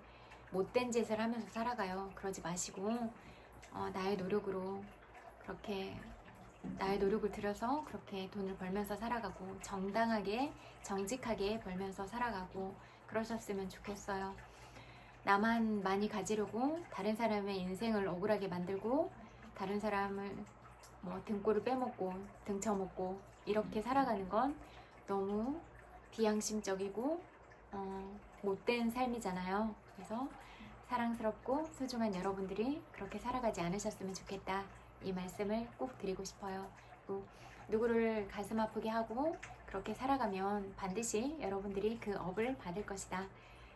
Speaker 1: 못된 짓을 하면서 살아가요? 그러지 마시고 나의 노력으로 그렇게 나의 노력을 들여서 그렇게 돈을 벌면서 살아가고, 정당하게 정직하게 벌면서 살아가고 그러셨으면 좋겠어요. 나만 많이 가지려고 다른 사람의 인생을 억울하게 만들고, 다른 사람을 등골을 빼먹고 등쳐먹고 이렇게 살아가는 건 너무 비양심적이고 못된 삶이잖아요. 그래서 사랑스럽고 소중한 여러분들이 그렇게 살아가지 않으셨으면 좋겠다. 이 말씀을 꼭 드리고 싶어요. 또 누구를 가슴 아프게 하고 그렇게 살아가면 반드시 여러분들이 그 업을 받을 것이다.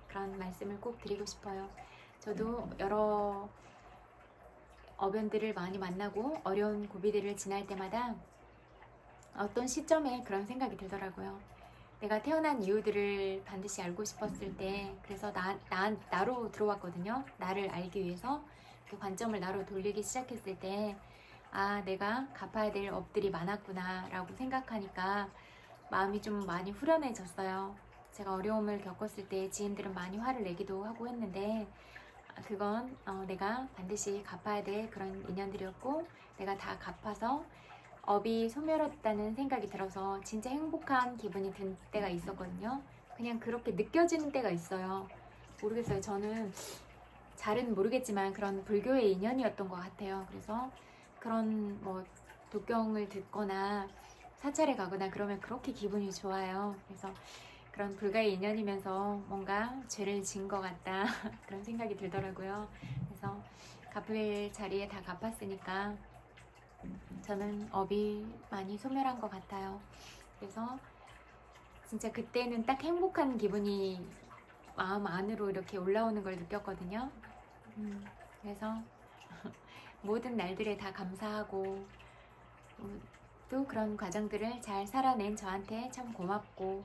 Speaker 1: 그런 말씀을 꼭 드리고 싶어요. 저도 여러 어변들을 많이 만나고 어려운 고비들을 지날 때마다 어떤 시점에 그런 생각이 들더라고요. 내가 태어난 이유들을 반드시 알고 싶었을 때, 그래서 나로 들어왔거든요. 나를 알기 위해서 그 관점을 나로 돌리기 시작했을 때, 아, 내가 갚아야 될 업들이 많았구나 라고 생각하니까 마음이 좀 많이 후련해졌어요. 제가 어려움을 겪었을 때 지인들은 많이 화를 내기도 하고 했는데, 그건 내가 반드시 갚아야 될 그런 인연들이었고, 내가 다 갚아서 업이 소멸했다는 생각이 들어서 진짜 행복한 기분이 든 때가 있었거든요. 그냥 그렇게 느껴지는 때가 있어요. 모르겠어요. 저는 잘은 모르겠지만 그런 불교의 인연이었던 것 같아요. 그래서 그런 뭐 독경을 듣거나 사찰에 가거나 그러면 그렇게 기분이 좋아요. 그래서 그런 불가의 인연이면서 뭔가 죄를 지은 것 같다 그런 생각이 들더라고요. 그래서 갚을 자리에 다 갚았으니까 저는 업이 많이 소멸한 것 같아요. 그래서 진짜 그때는 딱 행복한 기분이 마음 안으로 이렇게 올라오는 걸 느꼈거든요. 그래서 모든 날들에 다 감사하고 또 그런 과정들을 잘 살아낸 저한테 참 고맙고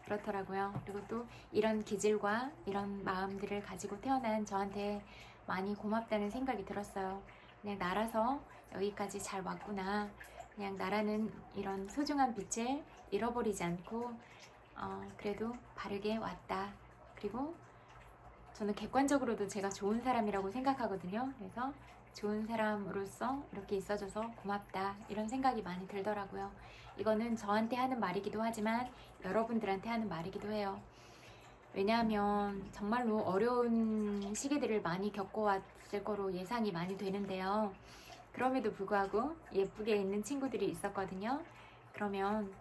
Speaker 1: 그렇더라고요. 그리고 또 이런 기질과 이런 마음들을 가지고 태어난 저한테 많이 고맙다는 생각이 들었어요. 그냥 날아서 여기까지 잘 왔구나. 그냥 나라는 이런 소중한 빛을 잃어버리지 않고 그래도 바르게 왔다. 그리고 저는 객관적으로도 제가 좋은 사람이라고 생각하거든요. 그래서 좋은 사람으로서 이렇게 있어줘서 고맙다 이런 생각이 많이 들더라고요. 이거는 저한테 하는 말이기도 하지만 여러분들한테 하는 말이기도 해요. 왜냐하면 정말로 어려운 시기들을 많이 겪어왔을 거로 예상이 많이 되는데요. 그럼에도 불구하고 예쁘게 있는 친구들이 있었거든요. 그러면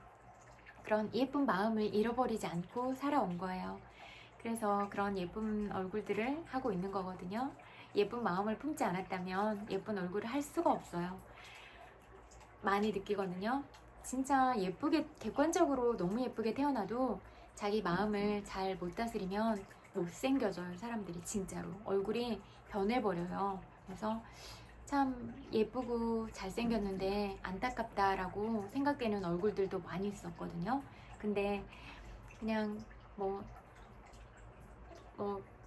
Speaker 1: 그런 예쁜 마음을 잃어버리지 않고 살아온 거예요. 그래서 그런 예쁜 얼굴들을 하고 있는 거거든요. 예쁜 마음을 품지 않았다면 예쁜 얼굴을 할 수가 없어요. 많이 느끼거든요. 진짜 예쁘게 객관적으로 너무 예쁘게 태어나도 자기 마음을 잘 못 다스리면 못생겨져요. 사람들이 진짜로 얼굴이 변해버려요. 그래서 참 예쁘고 잘생겼는데 안타깝다라고 생각되는 얼굴들도 많이 있었거든요. 근데 그냥 뭐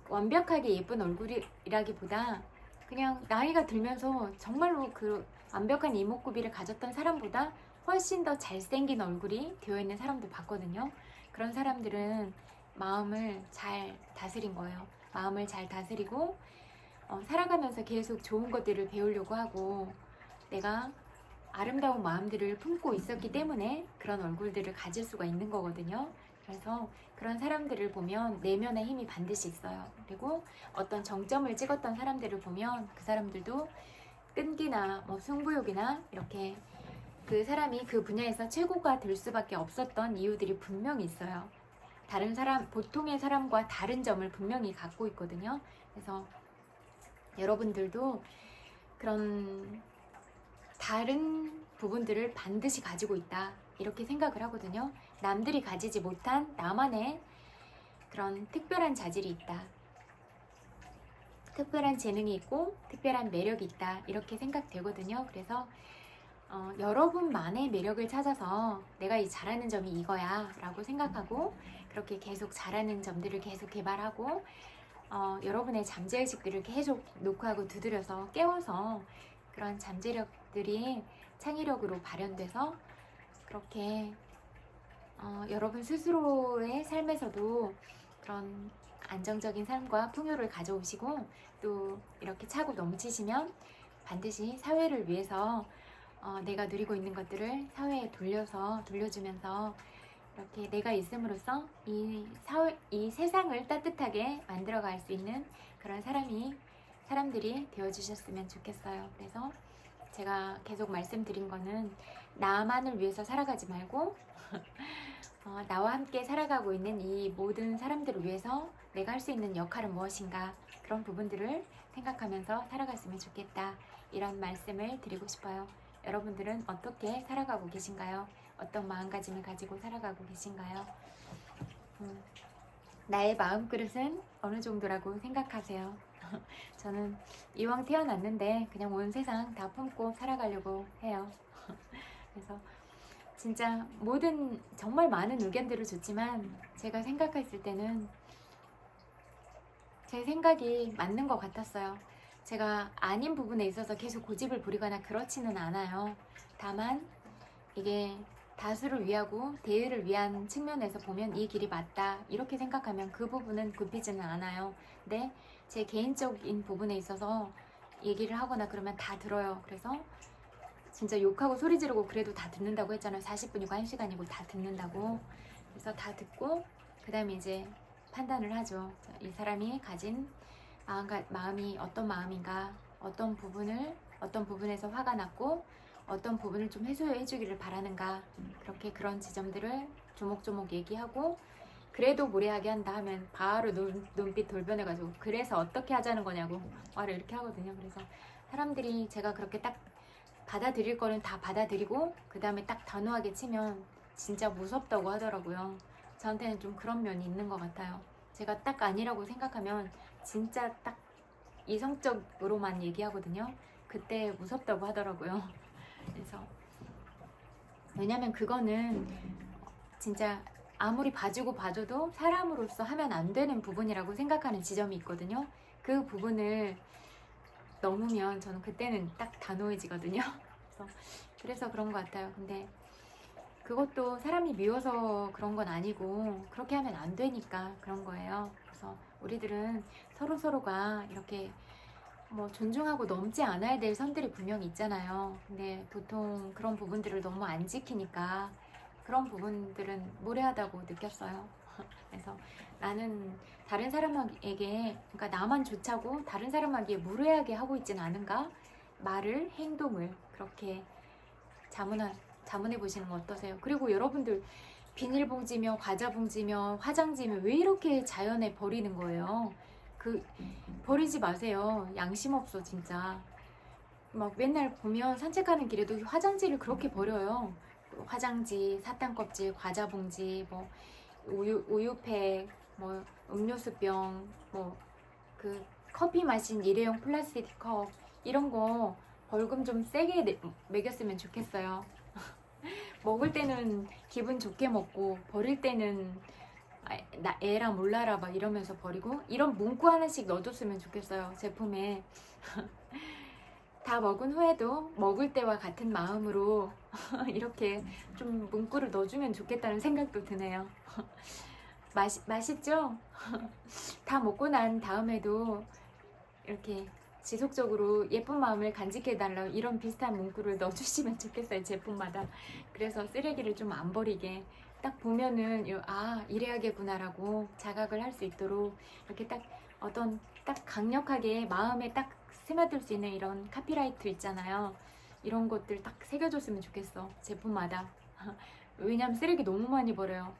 Speaker 1: 완벽하게 예쁜 얼굴이라기보다 그냥 나이가 들면서 정말로 그 완벽한 이목구비를 가졌던 사람보다 훨씬 더 잘생긴 얼굴이 되어있는 사람도 봤거든요. 그런 사람들은 마음을 잘 다스린 거예요. 마음을 잘 다스리고 살아가면서 계속 좋은 것들을 배우려고 하고 내가 아름다운 마음들을 품고 있었기 때문에 그런 얼굴들을 가질 수가 있는 거거든요. 그래서 그런 사람들을 보면 내면의 힘이 반드시 있어요. 그리고 어떤 정점을 찍었던 사람들을 보면 그 사람들도 끈기나 승부욕이나 이렇게 그 사람이 그 분야에서 최고가 될 수밖에 없었던 이유들이 분명히 있어요. 다른 사람, 보통의 사람과 다른 점을 분명히 갖고 있거든요. 그래서 여러분들도 그런 다른 부분들을 반드시 가지고 있다 이렇게 생각을 하거든요. 남들이 가지지 못한 나만의 그런 특별한 자질이 있다, 특별한 재능이 있고 특별한 매력이 있다 이렇게 생각되거든요. 그래서 여러분만의 매력을 찾아서 내가 이 잘하는 점이 이거야 라고 생각하고 그렇게 계속 잘하는 점들을 계속 개발하고 여러분의 잠재의식들을 계속 녹화하고 두드려서 깨워서 그런 잠재력들이 창의력으로 발현돼서 그렇게 여러분 스스로의 삶에서도 그런 안정적인 삶과 풍요를 가져오시고 또 이렇게 차고 넘치시면 반드시 사회를 위해서 내가 누리고 있는 것들을 사회에 돌려주면서 이렇게 내가 있음으로써 이 세상을 따뜻하게 만들어갈 수 있는 그런 사람들이 되어주셨으면 좋겠어요. 그래서 제가 계속 말씀드린 거는 나만을 위해서 살아가지 말고 나와 함께 살아가고 있는 이 모든 사람들을 위해서 내가 할 수 있는 역할은 무엇인가, 그런 부분들을 생각하면서 살아갔으면 좋겠다, 이런 말씀을 드리고 싶어요. 여러분들은 어떻게 살아가고 계신가요? 어떤 마음가짐을 가지고 살아가고 계신가요? 나의 마음그릇은 어느 정도라고 생각하세요? 저는 이왕 태어났는데 그냥 온 세상 다 품고 살아가려고 해요. 그래서 진짜 모든 정말 많은 의견들을 줬지만 제가 생각했을 때는 제 생각이 맞는 것 같았어요. 제가 아닌 부분에 있어서 계속 고집을 부리거나 그렇지는 않아요. 다만 이게 다수를 위하고 대의를 위한 측면에서 보면 이 길이 맞다, 이렇게 생각하면 그 부분은 굽히지는 않아요. 근데 제 개인적인 부분에 있어서 얘기를 하거나 그러면 다 들어요. 그래서 진짜 욕하고 소리 지르고 그래도 다 듣는다고 했잖아요. 40분이고 1시간이고 다 듣는다고. 그래서 다 듣고 그 다음에 이제 판단을 하죠. 이 사람이 가진 마음이 어떤 마음인가, 어떤 부분에서 화가 났고 어떤 부분을 좀 해소해 주기를 바라는가, 그렇게 그런 지점들을 조목조목 얘기하고, 그래도 무례하게 한다 하면 바로 눈빛 돌변해가지고 그래서 어떻게 하자는 거냐고 말을 이렇게 하거든요. 그래서 사람들이 제가 그렇게 딱 받아들일 거는 다 받아들이고 그 다음에 딱 단호하게 치면 진짜 무섭다고 하더라고요. 저한테는 좀 그런 면이 있는 것 같아요. 제가 딱 아니라고 생각하면 진짜 딱 이성적으로만 얘기하거든요. 그때 무섭다고 하더라고요. 그래서 왜냐면 그거는 진짜 아무리 봐주고 봐줘도 사람으로서 하면 안 되는 부분이라고 생각하는 지점이 있거든요. 그 부분을 넘으면 저는 그때는 딱 단호해지거든요. 그래서 그런 것 같아요. 근데 그것도 사람이 미워서 그런 건 아니고 그렇게 하면 안 되니까 그런 거예요. 그래서 우리들은 서로가 이렇게 뭐 존중하고 넘지 않아야 될 선들이 분명히 있잖아요. 근데 보통 그런 부분들을 너무 안 지키니까 그런 부분들은 무례하다고 느꼈어요. 그래서 나는 다른 사람에게, 그러니까 나만 좋자고 다른 사람에게 무례하게 하고 있지는 않은가? 말을, 행동을 그렇게 자문해 보시는 거 어떠세요? 그리고 여러분들 비닐봉지며 과자봉지며 화장지며 왜 이렇게 자연에 버리는 거예요? 버리지 마세요. 양심 없어 진짜. 막 맨날 보면 산책하는 길에도 화장지를 그렇게 버려요. 화장지, 사탕 껍질, 과자 봉지, 뭐 우유팩, 뭐 음료수병, 뭐 그 커피 마신 일회용 플라스틱 컵, 이런 거 벌금 좀 세게 매겼으면 좋겠어요. 먹을 때는 기분 좋게 먹고 버릴 때는 나 애라 몰라라 막 이러면서 버리고, 이런 문구 하나씩 넣어줬으면 좋겠어요. 제품에. 다 먹은 후에도 먹을 때와 같은 마음으로 이렇게 좀 문구를 넣어주면 좋겠다는 생각도 드네요. 맛있죠? 다 먹고 난 다음에도 이렇게 지속적으로 예쁜 마음을 간직해달라, 이런 비슷한 문구를 넣어주시면 좋겠어요. 제품마다. 그래서 쓰레기를 좀 안 버리게, 딱 보면은 이래야겠구나 라고 자각을 할 수 있도록 이렇게 딱 강력하게 마음에 딱 스며들 수 있는 이런 카피라이트 있잖아요. 이런 것들 딱 새겨줬으면 좋겠어. 제품마다. 왜냐면 쓰레기 너무 많이 버려요.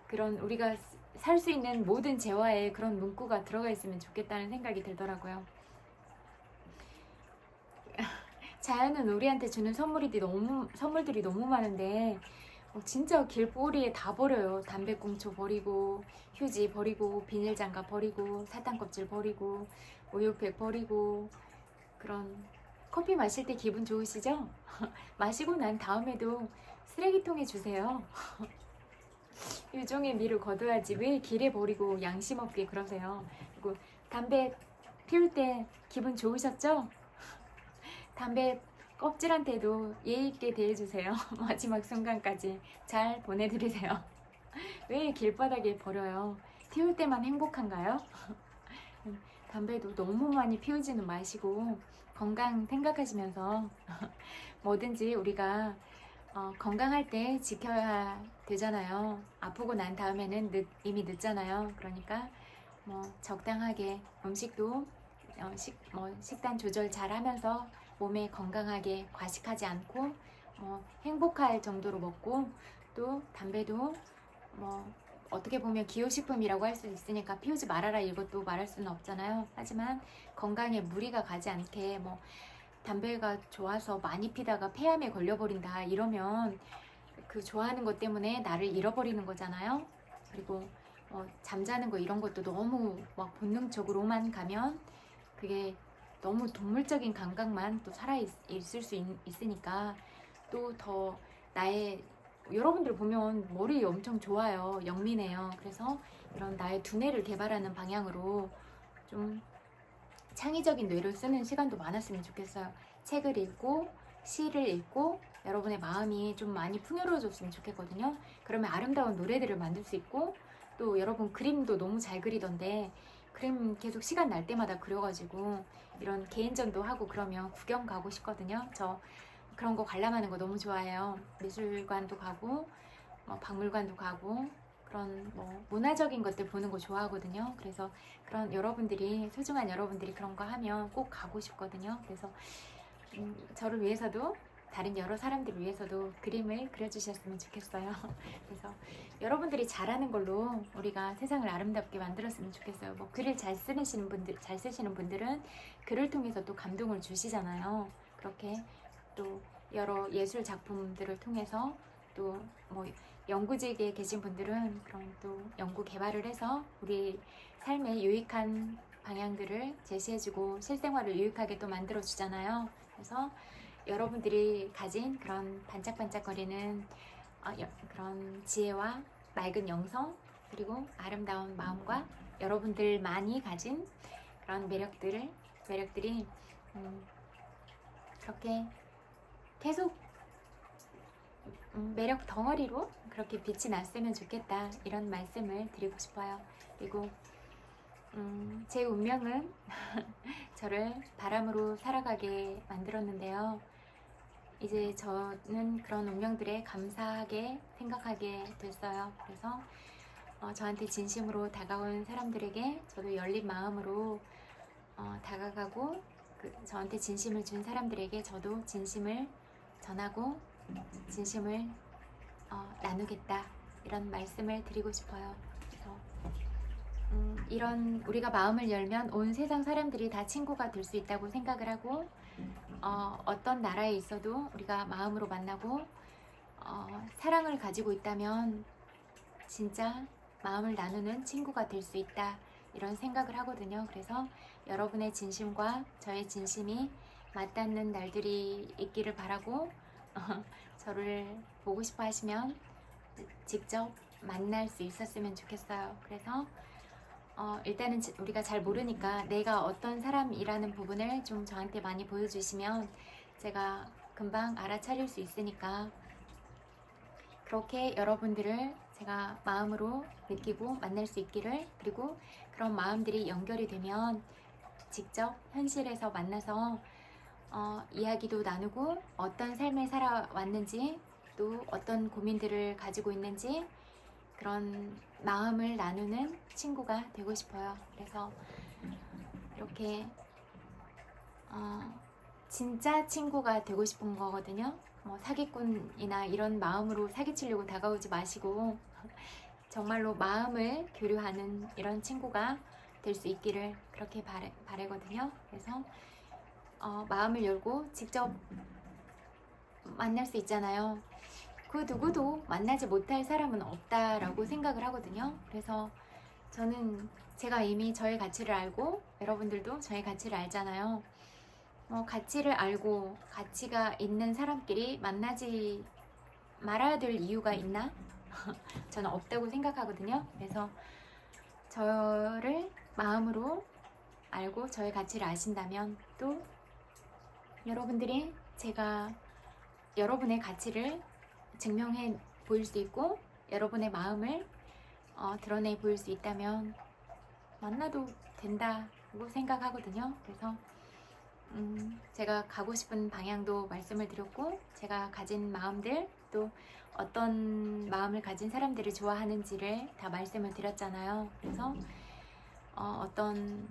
Speaker 1: 그런 우리가 살 수 있는 모든 재화에 그런 문구가 들어가 있으면 좋겠다는 생각이 들더라고요. 자연은 우리한테 주는 선물들이 너무 많은데 진짜 길거리에 다 버려요. 담배꽁초 버리고, 휴지 버리고, 비닐장갑 버리고, 사탕 껍질 버리고, 우유팩 버리고. 그런 커피 마실 때 기분 좋으시죠? 마시고 난 다음에도 쓰레기통에 주세요. 유종의 미를 거둬야지 왜 길에 버리고 양심 없게 그러세요. 그리고 담배 피울 때 기분 좋으셨죠? 담배 껍질한테도 예의 있게 대해주세요. 마지막 순간까지 잘 보내드리세요. 왜 길바닥에 버려요? 피울 때만 행복한가요? 담배도 너무 많이 피우지는 마시고 건강 생각하시면서 뭐든지 우리가 건강할 때 지켜야 되잖아요. 아프고 난 다음에는 이미 늦잖아요. 그러니까 뭐 적당하게 음식도 식단 조절 잘 하면서 몸에 건강하게 과식하지 않고 행복할 정도로 먹고, 또 담배도 어떻게 보면 기호식품이라고 할 수 있으니까 피우지 말아라 이것도 말할 수는 없잖아요. 하지만 건강에 무리가 가지 않게, 담배가 좋아서 많이 피다가 폐암에 걸려버린다 이러면 그 좋아하는 것 때문에 나를 잃어버리는 거잖아요. 그리고 잠자는 거 이런 것도 너무 막 본능적으로만 가면 그게 너무 동물적인 감각만 또 살아있을 수 있으니까, 또 더 여러분들 보면 머리 엄청 좋아요. 영민해요. 그래서 이런 나의 두뇌를 개발하는 방향으로 좀 창의적인 뇌를 쓰는 시간도 많았으면 좋겠어요. 책을 읽고 시를 읽고 여러분의 마음이 좀 많이 풍요로워졌으면 좋겠거든요. 그러면 아름다운 노래들을 만들 수 있고, 또 여러분 그림도 너무 잘 그리던데 그림 계속 시간 날 때마다 그려가지고 이런 개인전도 하고 그러면 구경 가고 싶거든요. 저 그런 거 관람하는 거 너무 좋아해요. 미술관도 가고 박물관도 가고 그런 문화적인 것들 보는 거 좋아하거든요. 그래서 그런 소중한 여러분들이 그런 거 하면 꼭 가고 싶거든요. 그래서 저를 위해서도, 다른 여러 사람들을 위해서도 그림을 그려주셨으면 좋겠어요. 그래서 여러분들이 잘하는 걸로 우리가 세상을 아름답게 만들었으면 좋겠어요. 글을 잘 쓰시는 분들은 글을 통해서 또 감동을 주시잖아요. 그렇게 또 여러 예술 작품들을 통해서, 또 연구직에 계신 분들은 그런 또 연구 개발을 해서 우리 삶에 유익한 방향들을 제시해주고 실생활을 유익하게 또 만들어주잖아요. 그래서 여러분들이 가진 그런 반짝반짝거리는 그런 지혜와 맑은 영성, 그리고 아름다운 마음과 여러분들만이 가진 그런 매력들이 그렇게 계속 매력 덩어리로 그렇게 빛이 났으면 좋겠다, 이런 말씀을 드리고 싶어요. 그리고 제 운명은 저를 바람으로 살아가게 만들었는데요. 이제 저는 그런 운명들에 감사하게 생각하게 됐어요. 그래서 저한테 진심으로 다가온 사람들에게 저도 열린 마음으로 다가가고, 저한테 진심을 준 사람들에게 저도 진심을 전하고 진심을 나누겠다, 이런 말씀을 드리고 싶어요. 그래서 이런 우리가 마음을 열면 온 세상 사람들이 다 친구가 될 수 있다고 생각을 하고, 어떤 나라에 있어도 우리가 마음으로 만나고 사랑을 가지고 있다면 진짜 마음을 나누는 친구가 될 수 있다, 이런 생각을 하거든요. 그래서 여러분의 진심과 저의 진심이 맞닿는 날들이 있기를 바라고, 저를 보고 싶어 하시면 직접 만날 수 있었으면 좋겠어요. 그래서 일단은 우리가 잘 모르니까 내가 어떤 사람이라는 부분을 좀 저한테 많이 보여주시면 제가 금방 알아차릴 수 있으니까, 그렇게 여러분들을 제가 마음으로 느끼고 만날 수 있기를, 그리고 그런 마음들이 연결이 되면 직접 현실에서 만나서 이야기도 나누고 어떤 삶을 살아왔는지, 또 어떤 고민들을 가지고 있는지 그런 마음을 나누는 친구가 되고 싶어요. 그래서 이렇게 진짜 친구가 되고 싶은 거거든요. 사기꾼이나 이런 마음으로 사기치려고 다가오지 마시고 정말로 마음을 교류하는 이런 친구가 될 수 있기를 그렇게 바라거든요. 그래서 마음을 열고 직접 만날 수 있잖아요. 그 누구도 만나지 못할 사람은 없다라고 생각을 하거든요. 그래서 저는 제가 이미 저의 가치를 알고, 여러분들도 저의 가치를 알잖아요. 가치를 알고 가치가 있는 사람끼리 만나지 말아야 될 이유가 있나? 저는 없다고 생각하거든요. 그래서 저를 마음으로 알고 저의 가치를 아신다면, 또 여러분들이 제가 여러분의 가치를 증명해 보일 수 있고 여러분의 마음을 드러내 보일 수 있다면 만나도 된다고 생각하거든요. 그래서 제가 가고 싶은 방향도 말씀을 드렸고, 제가 가진 마음들, 또 어떤 마음을 가진 사람들을 좋아하는지를 다 말씀을 드렸잖아요. 그래서 어떤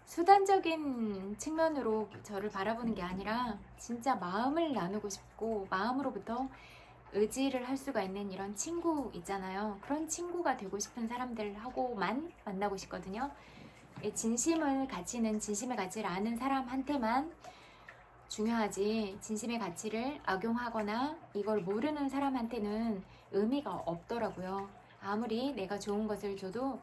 Speaker 1: 수단적인 측면으로 저를 바라보는 게 아니라 진짜 마음을 나누고 싶고 마음으로부터 의지를 할 수가 있는 이런 친구 있잖아요. 그런 친구가 되고 싶은 사람들하고만 만나고 싶거든요. 진심을 가치는 진심의 가치를 아는 사람한테만 중요하지, 진심의 가치를 악용하거나 이걸 모르는 사람한테는 의미가 없더라고요. 아무리 내가 좋은 것을 줘도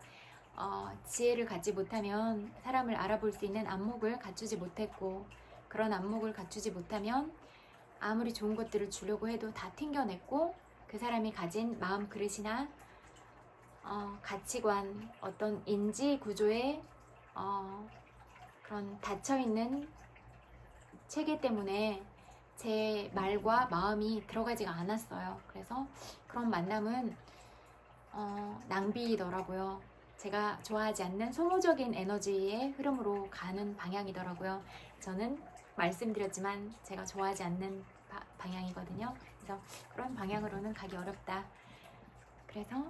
Speaker 1: 지혜를 갖지 못하면 사람을 알아볼 수 있는 안목을 갖추지 못했고, 그런 안목을 갖추지 못하면 아무리 좋은 것들을 주려고 해도 다 튕겨냈고, 그 사람이 가진 마음 그릇이나 가치관, 어떤 인지 구조에 그런 닫혀있는 체계 때문에 제 말과 마음이 들어가지가 않았어요. 그래서 그런 만남은 낭비더라고요. 제가 좋아하지 않는 소모적인 에너지의 흐름으로 가는 방향이더라고요. 저는 말씀드렸지만 제가 좋아하지 않는 방향이거든요. 그래서 그런 방향으로는 가기 어렵다. 그래서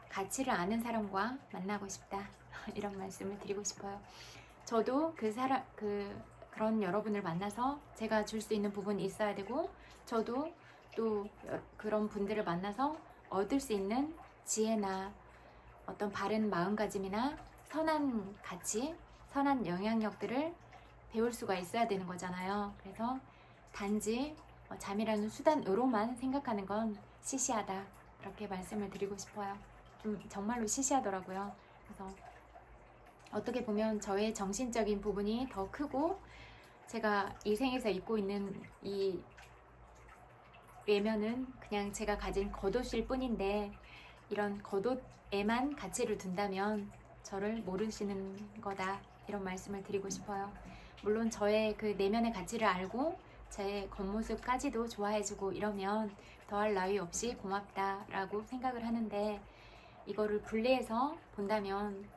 Speaker 1: 가치를 아는 사람과 만나고 싶다. 이런 말씀을 드리고 싶어요. 저도 그런 여러분을 만나서 제가 줄 수 있는 부분이 있어야 되고, 저도 또 그런 분들을 만나서 얻을 수 있는 지혜나 어떤 바른 마음가짐이나 선한 가치, 선한 영향력들을 배울 수가 있어야 되는 거잖아요. 그래서 단지 잠이라는 수단으로만 생각하는 건 시시하다. 이렇게 말씀을 드리고 싶어요. 좀 정말로 시시하더라고요. 그래서 어떻게 보면 저의 정신적인 부분이 더 크고, 제가 이 생에서 입고 있는 이 외면은 그냥 제가 가진 겉옷일 뿐인데, 이런 겉옷에만 가치를 둔다면 저를 모르시는 거다. 이런 말씀을 드리고 싶어요. 물론 저의 그 내면의 가치를 알고 제 겉모습까지도 좋아해주고 이러면 더할 나위 없이 고맙다라고 생각을 하는데, 이거를 분리해서 본다면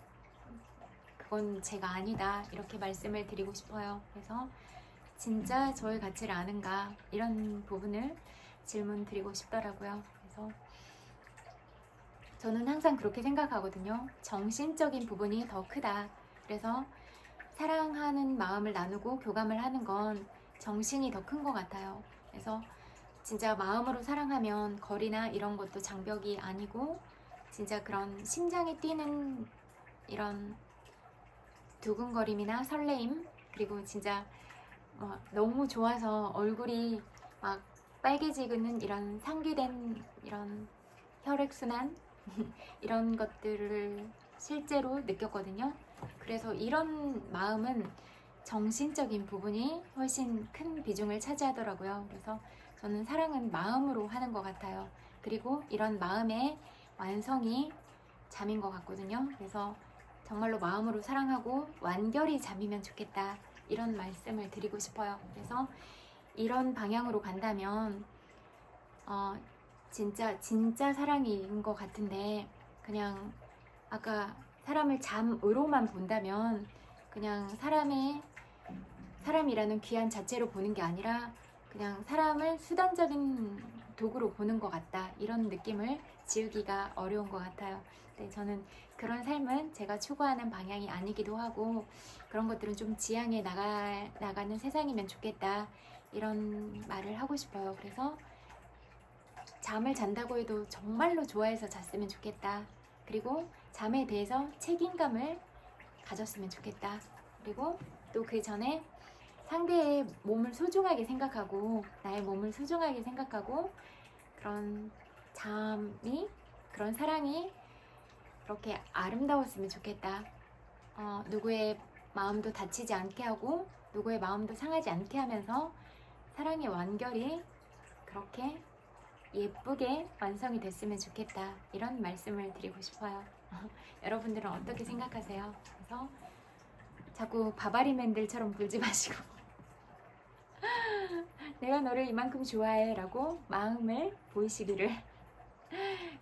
Speaker 1: 그건 제가 아니다. 이렇게 말씀을 드리고 싶어요. 그래서 진짜 저의 가치를 아는가, 이런 부분을 질문 드리고 싶더라고요. 그래서 저는 항상 그렇게 생각하거든요. 정신적인 부분이 더 크다. 그래서 사랑하는 마음을 나누고 교감을 하는 건 정신이 더 큰 것 같아요. 그래서 진짜 마음으로 사랑하면 거리나 이런 것도 장벽이 아니고, 진짜 그런 심장이 뛰는 이런 두근거림이나 설레임, 그리고 진짜 너무 좋아서 얼굴이 막 빨개지는 이런 상기된 이런 혈액순환 이런 것들을 실제로 느꼈거든요. 그래서 이런 마음은 정신적인 부분이 훨씬 큰 비중을 차지하더라고요. 그래서 저는 사랑은 마음으로 하는 것 같아요. 그리고 이런 마음의 완성이 잠인 것 같거든요. 그래서 정말로 마음으로 사랑하고 완결이 잠이면 좋겠다. 이런 말씀을 드리고 싶어요. 그래서 이런 방향으로 간다면 진짜 사랑인 것 같은데, 그냥 아까 사람을 잠으로만 본다면 그냥 사람이라는 귀한 자체로 보는 게 아니라 그냥 사람을 수단적인 도구로 보는 것 같다. 이런 느낌을 지우기가 어려운 것 같아요. 네, 저는 그런 삶은 제가 추구하는 방향이 아니기도 하고, 그런 것들은 좀 지향해 나가는 세상이면 좋겠다. 이런 말을 하고 싶어요. 그래서 잠을 잔다고 해도 정말로 좋아해서 잤으면 좋겠다. 그리고 잠에 대해서 책임감을 가졌으면 좋겠다. 그리고 또 그 전에 상대의 몸을 소중하게 생각하고 나의 몸을 소중하게 생각하고, 그런 그런 사랑이 그렇게 아름다웠으면 좋겠다. 누구의 마음도 다치지 않게 하고 누구의 마음도 상하지 않게 하면서 사랑의 완결이 그렇게 예쁘게 완성이 됐으면 좋겠다. 이런 말씀을 드리고 싶어요. 여러분들은 어떻게 생각하세요? 그래서 자꾸 바바리맨들처럼 굴지 마시고 내가 너를 이만큼 좋아해 라고 마음을 보이시기를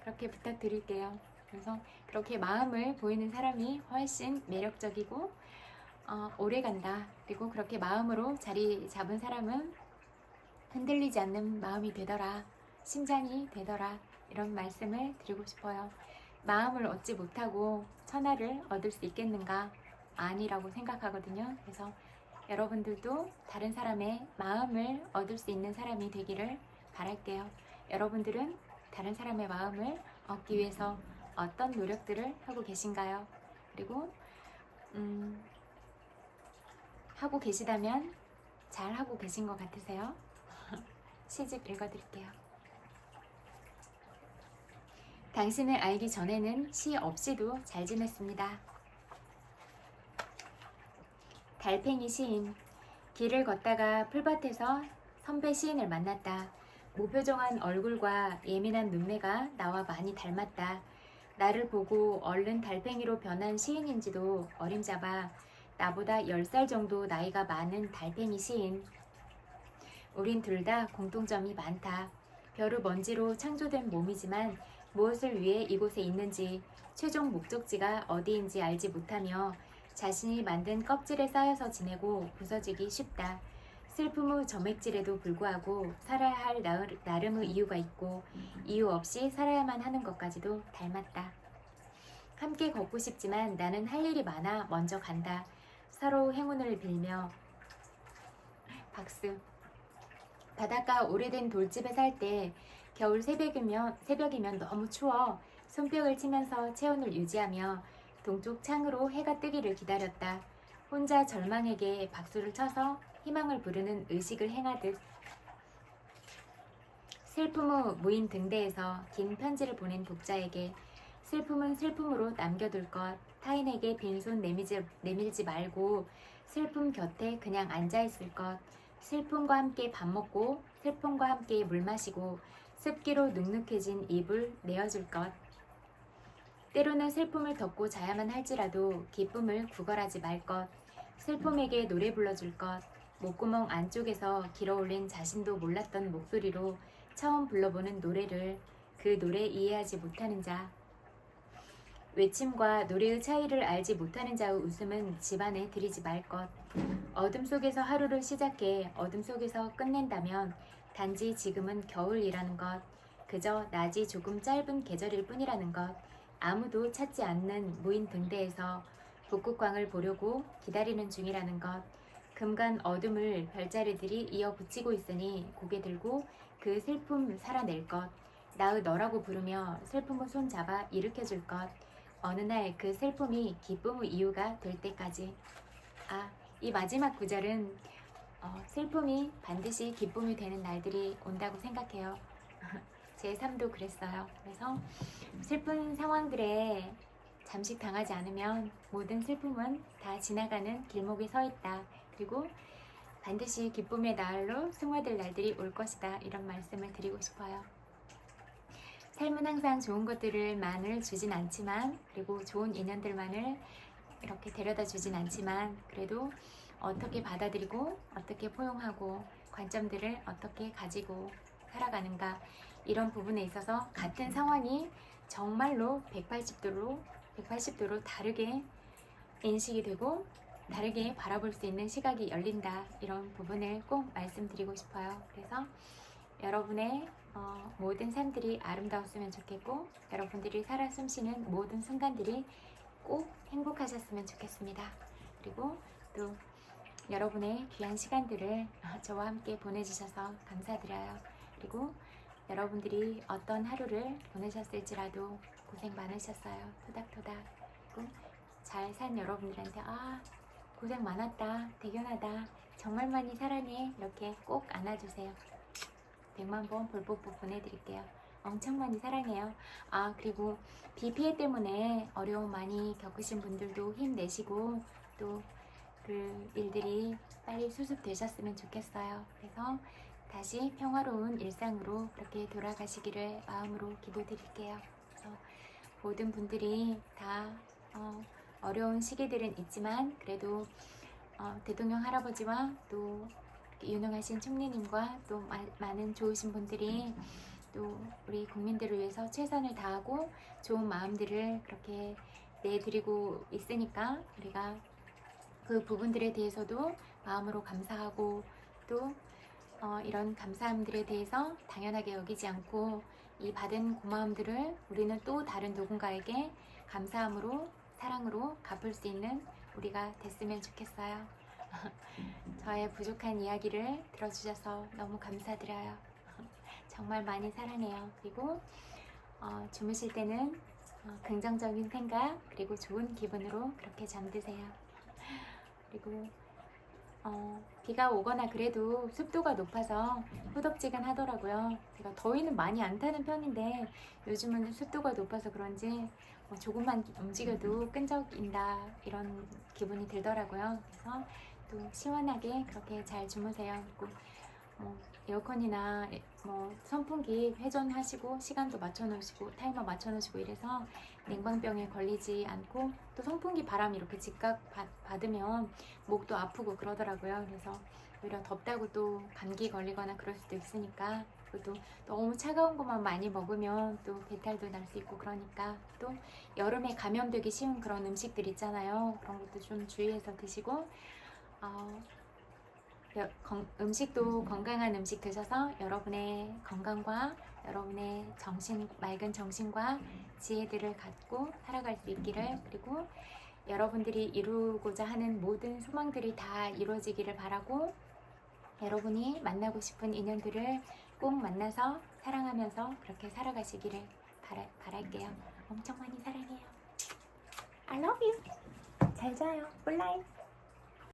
Speaker 1: 그렇게 부탁드릴게요. 그래서 그렇게 마음을 보이는 사람이 훨씬 매력적이고 오래간다. 그리고 그렇게 마음으로 자리 잡은 사람은 흔들리지 않는 마음이 되더라. 심장이 되더라. 이런 말씀을 드리고 싶어요. 마음을 얻지 못하고 천하를 얻을 수 있겠는가? 아니라고 생각하거든요. 그래서 여러분들도 다른 사람의 마음을 얻을 수 있는 사람이 되기를 바랄게요. 여러분들은 다른 사람의 마음을 얻기 위해서 어떤 노력들을 하고 계신가요? 그리고 하고 계시다면 잘 하고 계신 것 같으세요? 시집 읽어드릴게요. 당신을 알기 전에는 시 없이도 잘 지냈습니다. 달팽이 시인. 길을 걷다가 풀밭에서 선배 시인을 만났다. 무표정한 얼굴과 예민한 눈매가 나와 많이 닮았다. 나를 보고 얼른 달팽이로 변한 시인인지도 어림잡아 나보다 10살 정도 나이가 많은 달팽이 시인. 우린 둘 다 공통점이 많다. 벼루 먼지로 창조된 몸이지만 무엇을 위해 이곳에 있는지, 최종 목적지가 어디인지 알지 못하며 자신이 만든 껍질에 쌓여서 지내고 부서지기 쉽다. 슬픔 후 점액질에도 불구하고 살아야 할 나름의 이유가 있고 이유 없이 살아야만 하는 것까지도 닮았다. 함께 걷고 싶지만 나는 할 일이 많아 먼저 간다. 서로 행운을 빌며. 박수. 바닷가 오래된 돌집에 살 때 겨울 새벽이면 너무 추워 손뼉을 치면서 체온을 유지하며 동쪽 창으로 해가 뜨기를 기다렸다. 혼자 절망에게 박수를 쳐서 희망을 부르는 의식을 행하듯. 슬픔 후 무인 등대에서 긴 편지를 보낸 독자에게 슬픔은 슬픔으로 남겨둘 것. 타인에게 빈손 내밀지 말고 슬픔 곁에 그냥 앉아있을 것. 슬픔과 함께 밥 먹고 슬픔과 함께 물 마시고 습기로 눅눅해진 입을 내어줄 것. 때로는 슬픔을 덮고 자야만 할지라도 기쁨을 구걸하지 말 것. 슬픔에게 노래 불러줄 것. 목구멍 안쪽에서 길어올린 자신도 몰랐던 목소리로 처음 불러보는 노래를, 그 노래 이해하지 못하는 자. 외침과 노래의 차이를 알지 못하는 자의 웃음은 집안에 들이지 말 것. 어둠 속에서 하루를 시작해 어둠 속에서 끝낸다면 단지 지금은 겨울이라는 것. 그저 낮이 조금 짧은 계절일 뿐이라는 것. 아무도 찾지 않는 무인 등대에서 북극광을 보려고 기다리는 중이라는 것. 금간 어둠을 별자리들이 이어 붙이고 있으니 고개 들고 그 슬픔 살아낼 것. 나의 너라고 부르며 슬픔을 손잡아 일으켜줄 것. 어느 날 그 슬픔이 기쁨의 이유가 될 때까지. 이 마지막 구절은 슬픔이 반드시 기쁨이 되는 날들이 온다고 생각해요. 제 삶도 그랬어요. 그래서 슬픈 상황들에 잠식당하지 않으면 모든 슬픔은 다 지나가는 길목에 서 있다. 그리고 반드시 기쁨의 날로 승화될 날들이 올 것이다. 이런 말씀을 드리고 싶어요. 삶은 항상 좋은 것들만을 주진 않지만, 그리고 좋은 인연들만을 이렇게 데려다 주진 않지만, 그래도 어떻게 받아들이고 어떻게 포용하고 관점들을 어떻게 가지고 살아가는가, 이런 부분에 있어서 같은 상황이 정말로 180도로 다르게 인식이 되고 다르게 바라볼 수 있는 시각이 열린다. 이런 부분을 꼭 말씀드리고 싶어요. 그래서 여러분의 모든 삶들이 아름다웠으면 좋겠고, 여러분들이 살아 숨쉬는 모든 순간들이 꼭 행복하셨으면 좋겠습니다. 그리고 또 여러분의 귀한 시간들을 저와 함께 보내주셔서 감사드려요. 그리고 여러분들이 어떤 하루를 보내셨을지라도 고생 많으셨어요. 토닥토닥. 그리고 잘 산 여러분들한테 고생 많았다, 대견하다, 정말 많이 사랑해, 이렇게 꼭 안아주세요. 100만 번 볼뽀뽀 보내드릴게요. 엄청 많이 사랑해요. 그리고 비 피해 때문에 어려움 많이 겪으신 분들도 힘내시고 또 그 일들이 빨리 수습되셨으면 좋겠어요. 그래서 다시 평화로운 일상으로 그렇게 돌아가시기를 마음으로 기도드릴게요. 그래서 모든 분들이 다 어려운 시기들은 있지만 그래도 대통령 할아버지와 또 유능하신 총리님과 또 많은 좋으신 분들이 또 우리 국민들을 위해서 최선을 다하고 좋은 마음들을 그렇게 내드리고 있으니까 우리가 그 부분들에 대해서도 마음으로 감사하고 또 이런 감사함들에 대해서 당연하게 여기지 않고 이 받은 고마움들을 우리는 또 다른 누군가에게 감사함으로 사랑으로 갚을 수 있는 우리가 됐으면 좋겠어요. 저의 부족한 이야기를 들어주셔서 너무 감사드려요. 정말 많이 사랑해요. 그리고 주무실 때는 긍정적인 생각 그리고 좋은 기분으로 그렇게 잠드세요. 그리고 비가 오거나 그래도 습도가 높아서 후덥지근하더라고요. 제가 더위는 많이 안 타는 편인데 요즘은 습도가 높아서 그런지 조금만 움직여도 끈적인다 이런 기분이 들더라고요. 그래서 또 시원하게 그렇게 잘 주무세요. 그리고 에어컨이나 선풍기 회전하시고 시간도 맞춰놓으시고 타이머 맞춰놓으시고 이래서 냉방병에 걸리지 않고 또 선풍기 바람 이렇게 직각 받으면 목도 아프고 그러더라고요. 그래서 오히려 덥다고 또 감기 걸리거나 그럴 수도 있으니까 그리고 또 너무 차가운 것만 많이 먹으면 또 배탈도 날 수 있고 그러니까 또 여름에 감염되기 쉬운 그런 음식들 있잖아요. 그런 것도 좀 주의해서 드시고 음식도 건강한 음식 드셔서 여러분의 건강과 여러분의 맑은 정신과 지혜들을 갖고 살아갈 수 있기를 그리고 여러분들이 이루고자 하는 모든 소망들이 다 이루어지기를 바라고 여러분이 만나고 싶은 인연들을 꼭 만나서 사랑하면서 그렇게 살아가시기를 바랄게요. 엄청 많이 사랑해요. I love you. 잘 자요. 굿나잇.